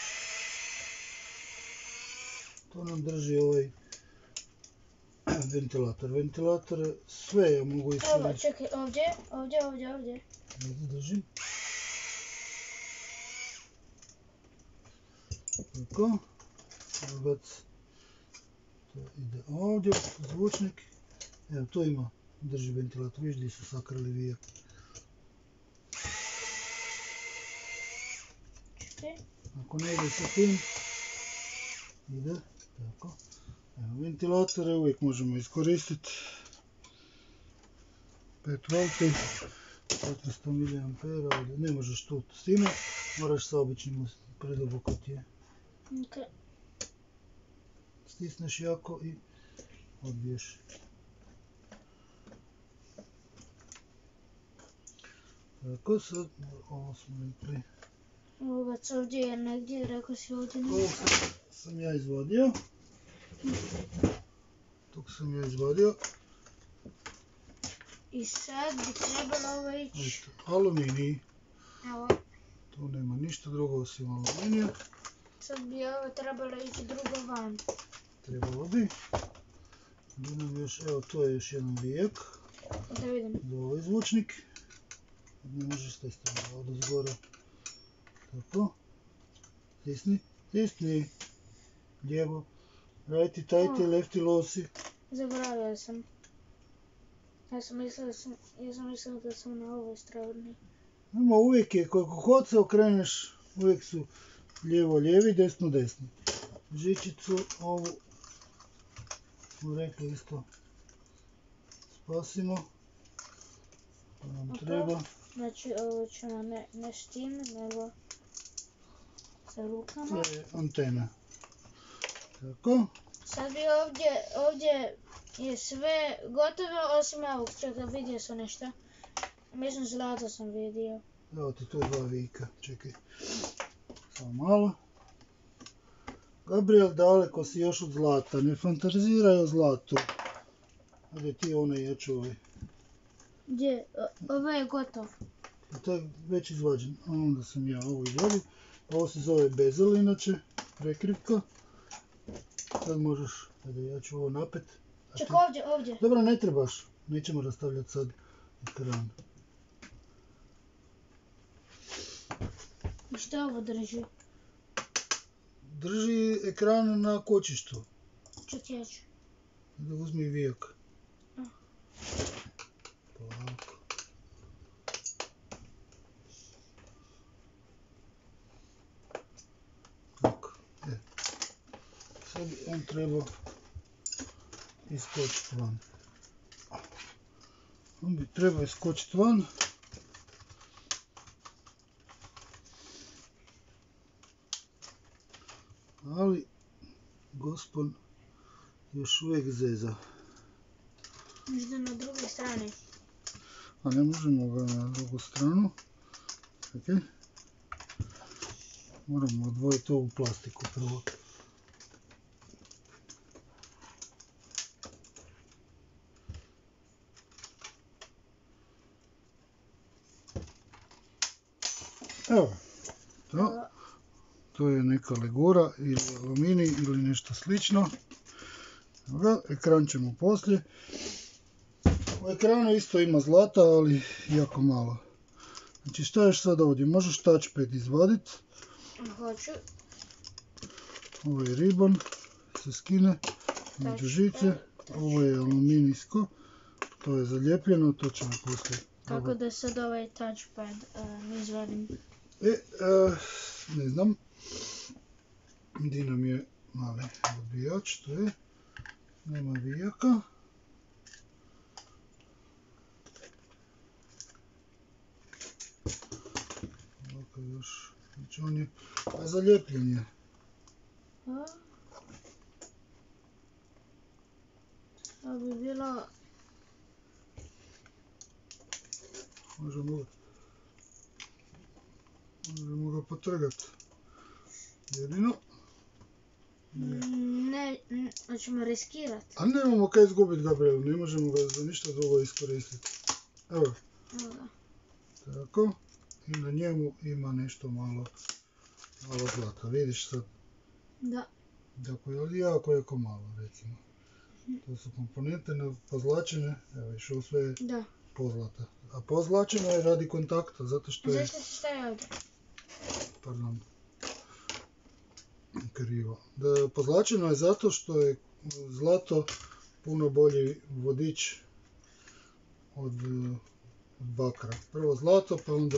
To nam drži ovaj ventilator. Ventilator sve ja mogu iskoristiti. Čekaj, ovdje. Ovdje držim. Tako. To ide ovdje, zvučnik. Evo, to ima, drži ventilator. Viš gdje su sakrali vijak. Ako ne ide sa tim, ide, tako. Evo, ventilatore uvijek možemo iskoristiti. 5 V, 400 mA, ovdje ne možeš tu s time, moraš sa običnim predoboko ti je. Stisneš jako i odbiješ. Tako, sad ovo smo rekli. Ovogac ovdje je negdje, rekao si ovdje negdje. Ovo sam ja izvadio. Tuk sam ja izvadio. I sad bi trebalo ovo ići... Aluminij. Evo. Tu nema ništa drugo osim aluminija. Sad bi ovo trebalo ići drugo van. Trebalo bi. Evo, to je još jedan vijak. Da vidim. Ovo je zvučnik. Ne možeš s te strane, ovdje zgora. Tako. Stisni. Lijevo. Righty, tighty, lefty, lossy. Zaboravio sam. Ja sam mislila da sam na ovoj strani. Ima uvijek je, koliko god se okreneš, uvijek su lijevo lijevi, desno desni. Žičicu ovu smo rekli isto spasimo. To nam treba. Znači ovo ćemo ne s tim, nego sa rukama. To je antena. Tako. Sad bi ovdje je sve gotovo, osim ovog, čekaj, vidio sam nešto. Mislim, zlato sam vidio. Evo ti tu dva vijka, čekaj. Samo malo. Gabriel, daleko si još od zlata, ne fantaziraj o zlatu. Gdje ti onaj ja čuvaj. Gdje? Ovo je gotov. To je već izvađen, a onda sam ja ovo izvadio. Ovo se zove bezel inače, prekrivka. Sad možeš, ja ću ovo napet. Čekaj, ovdje. Dobro, ne trebaš, nećemo rastavljati sad ekran. I što ovo drži? Drži ekran na kočištu. Čekaj, ja ću. Da uzmi vijak. Polako. Tako, sad bi on trebao iskočiti van. On bi trebao iskočiti van. Ali gospon još uvijek zeza. Možda na drugoj strani. A ne možemo ga na drugu stranu. Čekaj. Moramo odvojiti ovu plastiku prvo. Evo. To je neka legura ili aluminij ili nešto slično. Ekran ćemo poslije. U ekranu isto ima zlata, ali jako malo. Znači šta još sad ovdje? Možeš touchpad izvaditi. Hoću. Ovo je ribbon. se skine među žice. Ovo je aluminijsko, to je zalijepljeno, to ćemo poslije. Kako da sad ovaj touchpad izvadim? Ne znam. Gdje nam je mali odbijač, to je. Nema vijaka. Ovako još, znači on je zalijepljen je. To bi bilo... Možemo ga potrgati. Jedino. Ne, hoćemo riskirati. A nemamo kaj izgubiti, Gabriel, ne možemo ga za ništa drugo iskoristiti. Evo. Tako. I na njemu ima nešto malo zlata. Vidiš sad? Da. Dakle, ali jako malo, recimo. To su komponente pozlačene, evo išao sve je pozlata. A pozlačeno je radi kontakta, zato što je... Zašto se staje ovdje? Pardon. Krivo. Pozlačeno je zato što je zlato puno bolji vodič od bakra. Prvo zlato, pa onda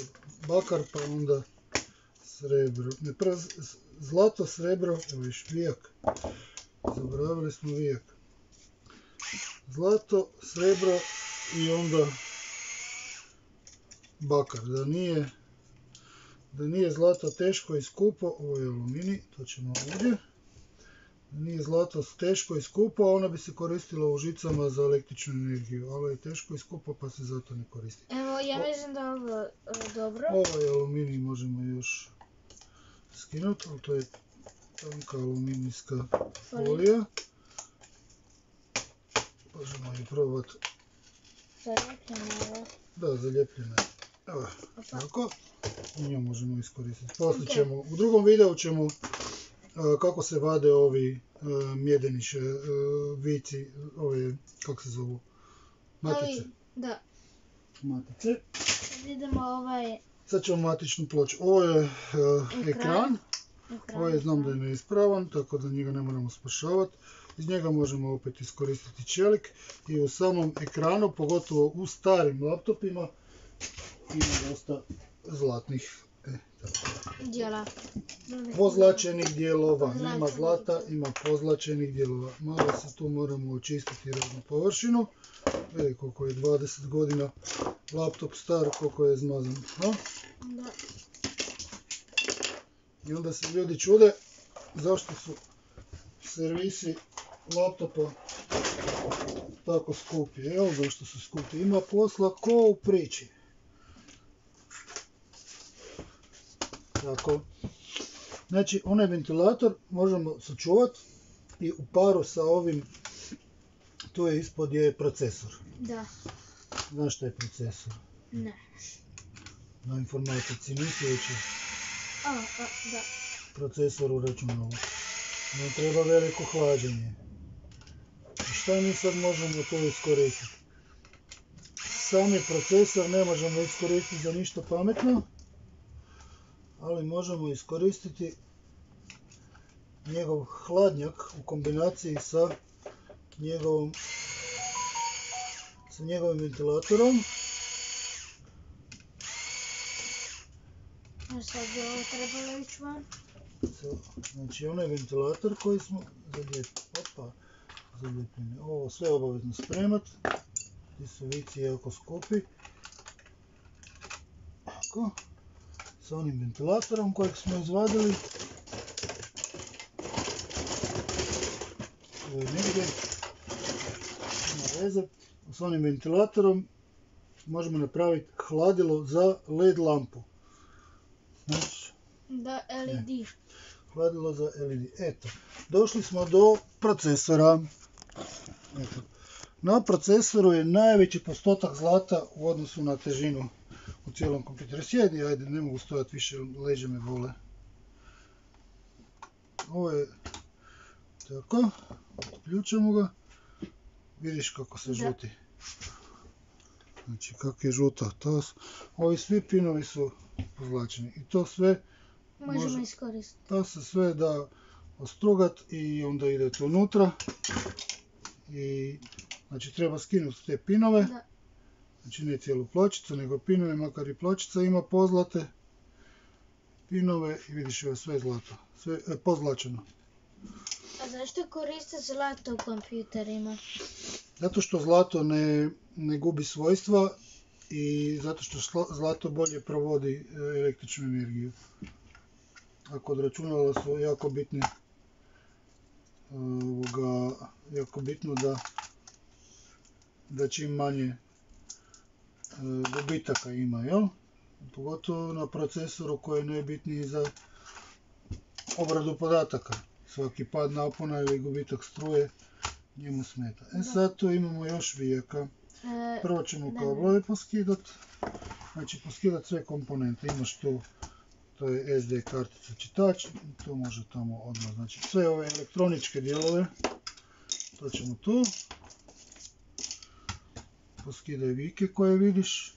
bakar, pa onda srebro. Ne, prvo zlato, srebro, evo viš vijak. Zaboravili smo vijak. Zlato, srebro i onda bakar. Da nije zlato teško i skupo, ovo je aluminij, to ćemo ovdje. Da nije zlato teško i skupo, ono bi se koristilo u žicama za električnu energiju, ali je teško i skupo pa se zato ne koristi. Evo, ja mislim da je ovo dobro. Ovaj aluminij možemo još skinuti, ali to je tanka aluminijska folija. Možemo je probati. Zalijepljena je. Da, zalijepljena je. Evo, tako. I nju možemo iskoristiti. Poslije ćemo, u drugom videu ćemo kako se vade ovi mjedeni vici, ove, kako se zovu, matice. Da. Matice. Sad idemo Sad ćemo matičnu ploču. Ovo je ekran. Ovaj znam da je neispravan, tako da njega ne moramo spašavati. Iz njega možemo opet iskoristiti čelik i u samom ekranu, pogotovo u starim laptopima, ima dosta zlatnih dijela. Pozlačenih dijelova. Nema zlata, ima pozlačenih dijelova. Malo se tu moramo očistiti rodnu površinu. Vidi koliko je 20 godina laptop star, koliko je zmazan. Da. I onda se ljudi čude zašto su servisi laptopa tako skupi. Evo zašto su skupi. Ima posla ko u priči. Tako. Znači, onaj ventilator možemo sačuvati i u paru sa ovim, tu je ispod je procesor. Da. Znaš šta je procesor? Ne. Na informatici nisi uči. Da. Procesor u računalu. Ne treba veliko hlađenje. Šta mi sad možemo to iskoristiti? Sami procesor ne možemo iskoristiti za ništa pametno, ali možemo iskoristiti njegov hladnjak u kombinaciji sa njegovim ventilatorom. A sad bi ovo trebalo ići van? Znači onaj ventilator koji smo zalijepljeni. Ovo sve obavezno spremati. Ti su vici jako skupi. Tako. Sa onim ventilatorom kojeg smo izvadili. Ovo je negdje. Nema veze. S onim ventilatorom možemo napraviti hladilo za LED lampu. Znači, da, LED. Hladilo za LED. Eto, došli smo do procesora. Eto. Na procesoru je najveći postotak zlata u odnosu na težinu u cijelom kompjuteru. Sjedi, ajde, ne mogu stojati više, leđe me bole. Ovo je tako, uključujemo ga, vidiš kako se žuti. Znači kako je žuta, ovi svi pinovi su pozlačeni i to sve možemo iskoristiti. To se sve da ostrugat i onda idete unutra. I znači treba skinuti te pinove. Da. Znači ne cijelu pločicu, nego pinove, makar i pločica ima pozlate pinove i vidiš je sve zlato, sve pozlačeno. A zašto koriste zlato u kompjuterima? Zato što zlato ne gubi svojstva i zato što zlato bolje provodi električnu energiju. A kod računala su jako bitni, jako bitno da čim manje gubitaka ima, jel? Pogotovo na procesoru koji je najbitniji za obradu podataka. Svaki pad napona ili gubitak struje njemu smeta. Sad tu imamo još vijeka. Prvo ćemo kablove poskidati. Znači poskidati sve komponente. Imaš tu, to je SD kartica čitač, to može tamo odmah. Znači sve ove elektroničke dijelove, to ćemo tu. Poskidaj vijke koje vidiš.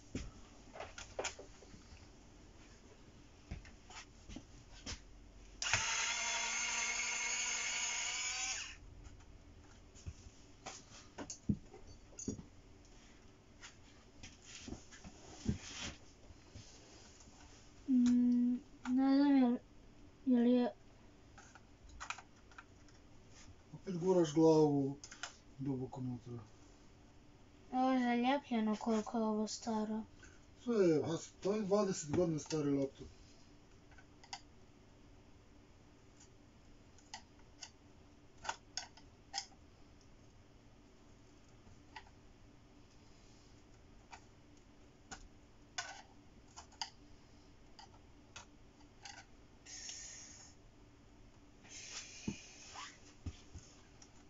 Ne znam je li je... Opet guraš glavu duboko unutra. Ovo je zalijepljeno koliko je ovo staro. To je 20 godina stari laptop.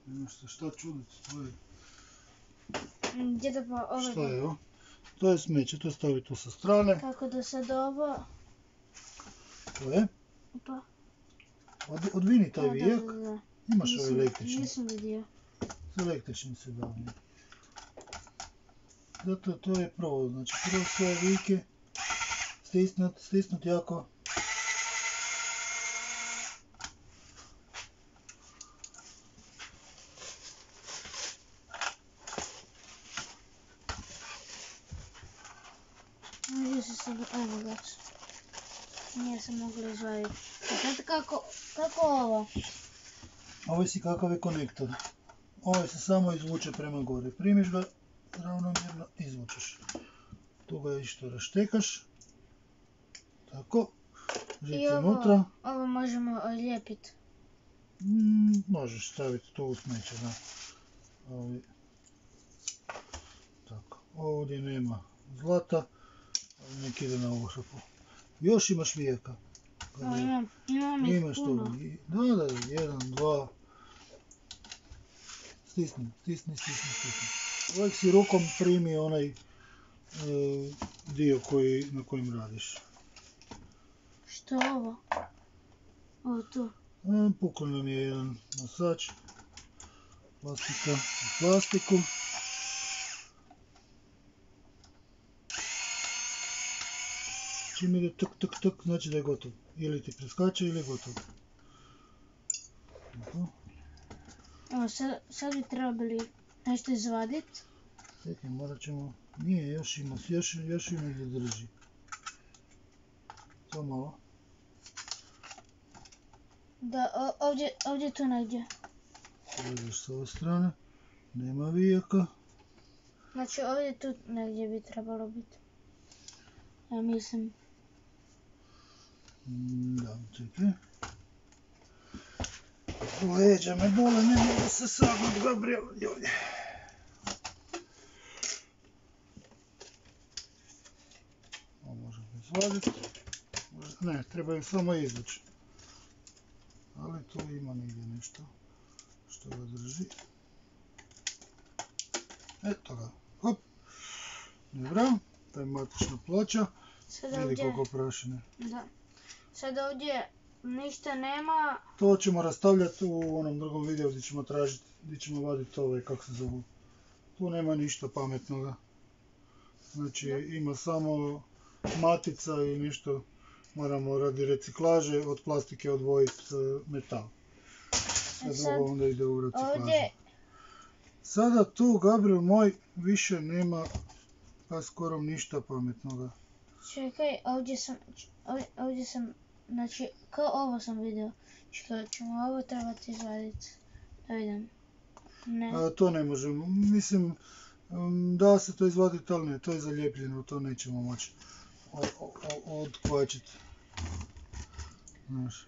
Nemaš se šta čuditi, to je... Gdje pa ovo... Šta je ovo? To je smeće, to stavi tu sa strane. Kako da sad ovo... To je? Pa... Odvini taj vijek. Da. Imaš ovaj električni. Nisam vidio. S električnim se davni. Zato to je prvo, znači prvo sve vijeke stisnut jako. Vidio se sad, evo ga. Nije se moglo izvaditi. Znate kako ovo? Ovo si kakav je konektor. Ovo se samo izvuče prema gore. Primiš ga, ravnomjerno izvučeš. Tu ga isto raštekaš. Tako. Žici unutra. Ovo možemo odlijepiti. Možeš staviti to u smeće, da. Tako. Ovdje nema zlata. Nek ide na ovu šapu. Još imaš vijeka. Imam ih puno. Da, 1, 2. Stisni. Uvijek si rukom primi onaj dio na kojem radiš. Što je ovo? Ovo tu. Pukao nam je jedan nosač. Plastika u plastiku. Čim ide tuk, znači da je gotov. Ili ti preskače ili je gotov. Evo, sad bi trebali nešto izvaditi. Čekaj, morat ćemo... Nije, još ima gdje drži. To malo. Da, ovdje tu negdje. Gledaš s ove strane. Nema vijeka. Znači ovdje tu negdje bi trebalo biti. Ja mislim. Da, čekaj. Leđa me bole, ne mogu se sagnut, Gabriel. Ovo možemo izvaditi. Ne, treba je samo izvući. Ali tu ima negdje nešto što ga drži. Eto ga. Hop. Dobro. To je matična ploča. Vidi koliko prašine. Da. Sad ovdje ništa nema. To ćemo rastavljati u onom drugom videu gdje ćemo tražiti, gdje ćemo vaditi ove, kako se zovu. Tu nema ništa pametnoga. Znači ima samo matica i nešto moramo radi reciklaže od plastike odvojiti metal. sve sad drugo onda ide u reciklažu. ovdje, Sada tu, Gabriel moj, više nema pa skoro ništa pametnoga. čekaj, ovdje sam, znači, kao ovo sam vidio. Čekaj, ćemo ovo trebati izvaditi. Da vidim. Ne. To ne možemo, mislim, da se to izvaditi, ali ne, to je zalijepljeno, to nećemo moći odkvačiti. Znaš.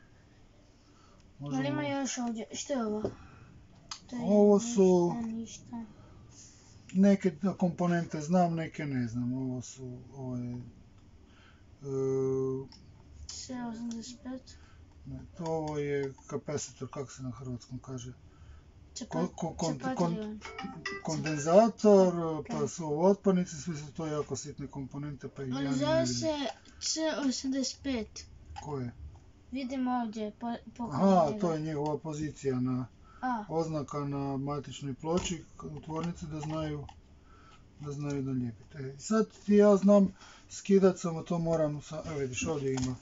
Ali ima još ovdje, što je ovo? To je Ovo su ništa. neke komponente znam, neke ne znam. Ovo je C85. ne, ovo je kapacitor, kako se na hrvatskom kaže. Čepatrion. Kondenzator, pa su otpornici, svi su to jako sitne komponente, pa ih ja Ali ne zove vidim. se C85. Koje? Vidim ovdje, Aha, to je njegova pozicija na A, oznaka na matičnoj ploči u tvornici da znaju da lijepiti. Sad ja znam skidat, samo to moram, evo vidiš ovdje ima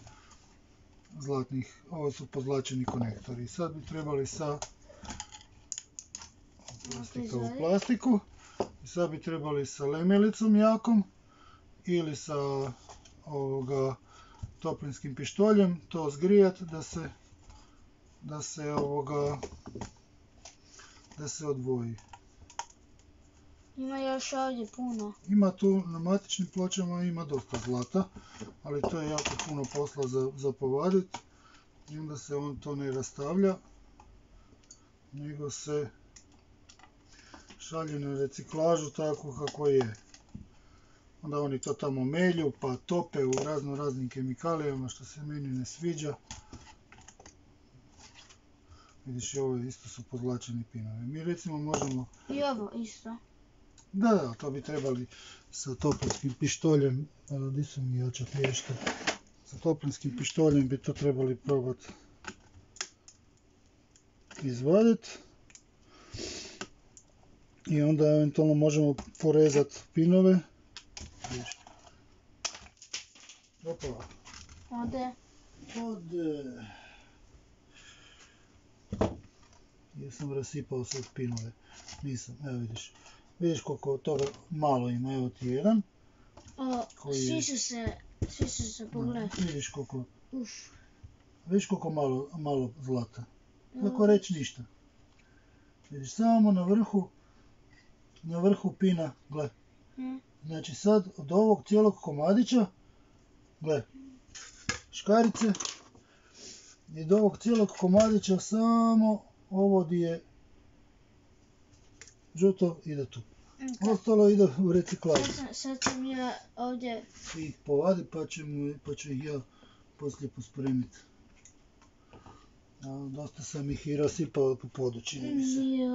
zlatnih, ovo su pozlačeni konektori. Sad bi trebali sa u plastiku, i sad bi trebali sa lemelicom jakom ili sa toplinskim pištoljem to zgrijat da se odvoji. ima još ovdje puno. Ima tu na matičnim pločama ima dosta zlata, ali to je jako puno posla za povaditi i onda se on to ne rastavlja, nego se šalje na reciklažu tako kako je. Onda oni to tamo melju pa tope u raznim kemikalijama što se meni ne sviđa. Vidiš, ovo isto su pozlačeni pinovi. Mi recimo možemo... I ovo isto. Da, to bi trebali sa toplinskim pištoljem, gdje su mi jača klješta, sa toplinskim pištoljem bi to trebali probati izvaditi. I onda eventualno možemo porezati pinove. Opa. Ode. Jesam rasipao sad pinove. Nisam, evo vidiš. Vidiš koliko toga malo ima, evo ti jedan. Svi su se pogledali. Vidiš koliko, malo zlata. Tako reći ništa. Vidiš, samo na vrhu pina, gle. Znači sad od ovog cijelog komadića, gle, škarice, i od ovog cijelog komadića samo ovo di je žuto ide tu. Ostalo ide u reciklažu. Sad sam ja ovdje... I ih povadi pa ću ih ja poslije pospremiti. Dosta sam ih i rasipao po podu, čini mi se. Nije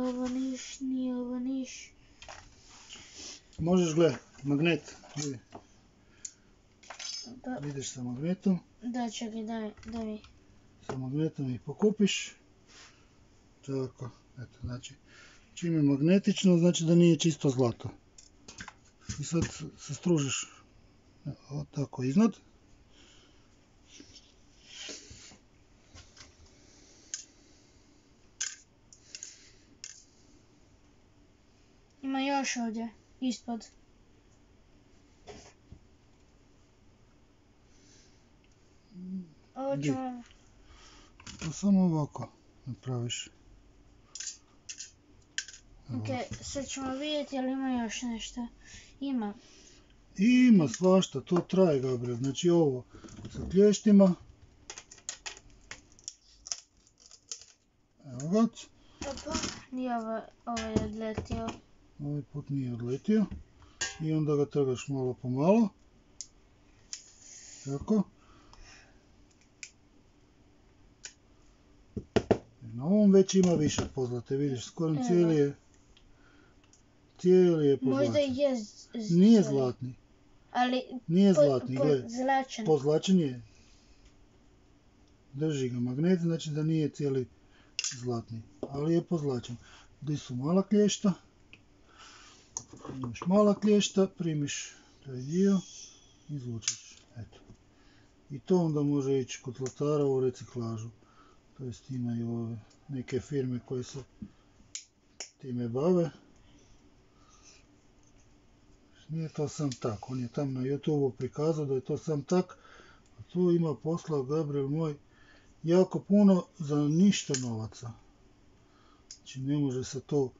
ovo niš. Možeš gledati, magnet, vidi. Vidiš sa magnetom. Da, čekaj, daj mi. Sa magnetom ih pokupiš. Tako, eto, znači, čim je magnetično, znači da nije čisto zlato. I sad se stružiš tako iznad. Ima još ovdje, ispod. Ovo ćemo... To samo ovako napraviš. Ok, sad ćemo vidjeti ali ima još nešto. Ima. Ima svašta, to traje, Gabriel. Znači ovo sa klještima. Evo ga. Opa, nije ovo je odletio. Ovaj put nije odletio. I onda ga trgaš malo po malo. Tako. Na ovom već ima više pozlate, vidiš, skoro cijeli je pozlačen. Možda je Nije zlatni. Ali nije zlatni, gledaj. Pozlačen. Pozlačen je. Drži ga magnet, znači da nije cijeli zlatni, ali je pozlačen. Gdje su mala klješta? Imaš mala klješta, primiš taj dio, izvučeš. Eto. I to onda može ići kod zlatara u reciklažu. To jest imaju ove neke firme koje se time bave. Nije to sam tak, on je tam na YouTube prikazao da je to sam tak, a tu ima posla, Gabriel moj, jako puno za ništa novaca. Znači ne može se to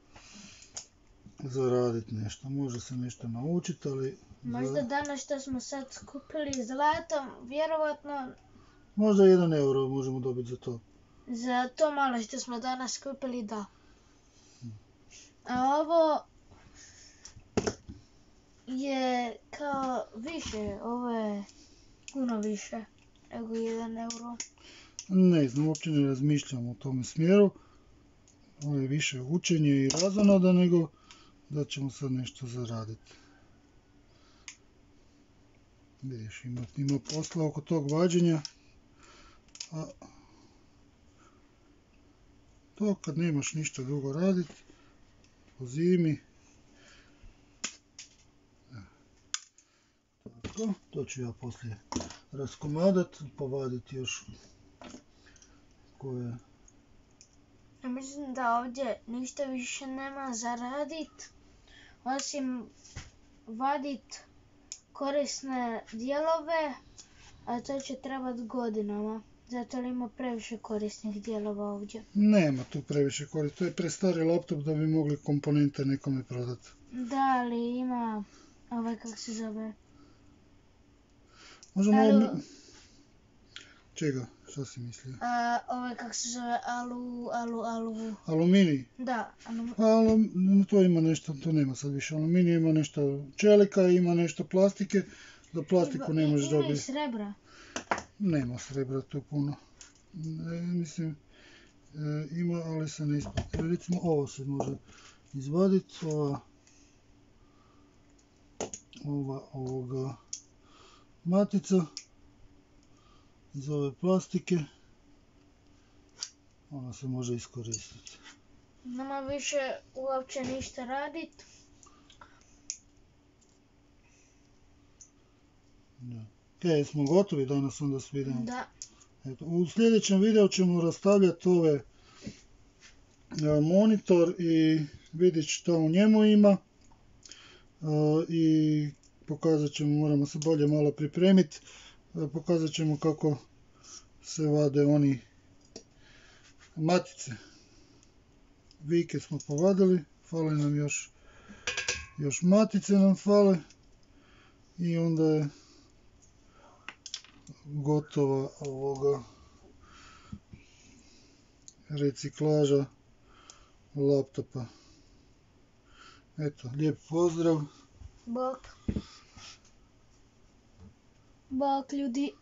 zaraditi nešto, može se nešto naučiti, ali... Možda danas što smo sad skupili zlatom, vjerovatno... Možda 1 euro možemo dobiti za to. Za to malo što smo danas skupili, da. A ovo je kao više, ovo je puno više nego 1 euro. Ne znam, uopće ne razmišljam u tome smjeru. Ovo je više učenje i razonada nego da ćemo sad nešto zaraditi. Vidiš, ima posla oko tog vađenja. A to kad nemaš ništa drugo raditi, po zimi. Tako, to ću ja poslije raskomadat, povaditi još koje... Ja mislim da ovdje ništa više nema za radit, osim vadit korisne dijelove, a to će trebat godinama, zato li ima previše korisnih dijelova ovdje. Nema tu previše koristi, to je prestari laptop da bi mogli komponente nekome prodati. Da, ali ima kako se zove. Možemo Čega? Šta si mislio? Kako se zove, Aluminij? Da, to ima nešto, to nema sad više aluminija, ima nešto čelika, ima nešto plastike, za plastiku ne možeš dobiti. Ima i srebra. Nema srebra tu puno. Mislim, ima, ali se ne isplati. Recimo ovo se može izvaditi, ovoga matica iz ove plastike, ona se može iskoristiti. Nema više uopće ništa radit. Ok, smo gotovi danas onda s videom? Da. Eto, u sljedećem videu ćemo rastavljati ove monitor i vidjeti što u njemu ima. I pokazat ćemo, moramo se bolje malo pripremiti, pokazat ćemo kako se vade oni matice. Vike smo povadili, fale nam još matice nam fale i onda je gotova ovoga reciklaža laptopa. Eto, lijep pozdrav. Bok. Bok ljudi.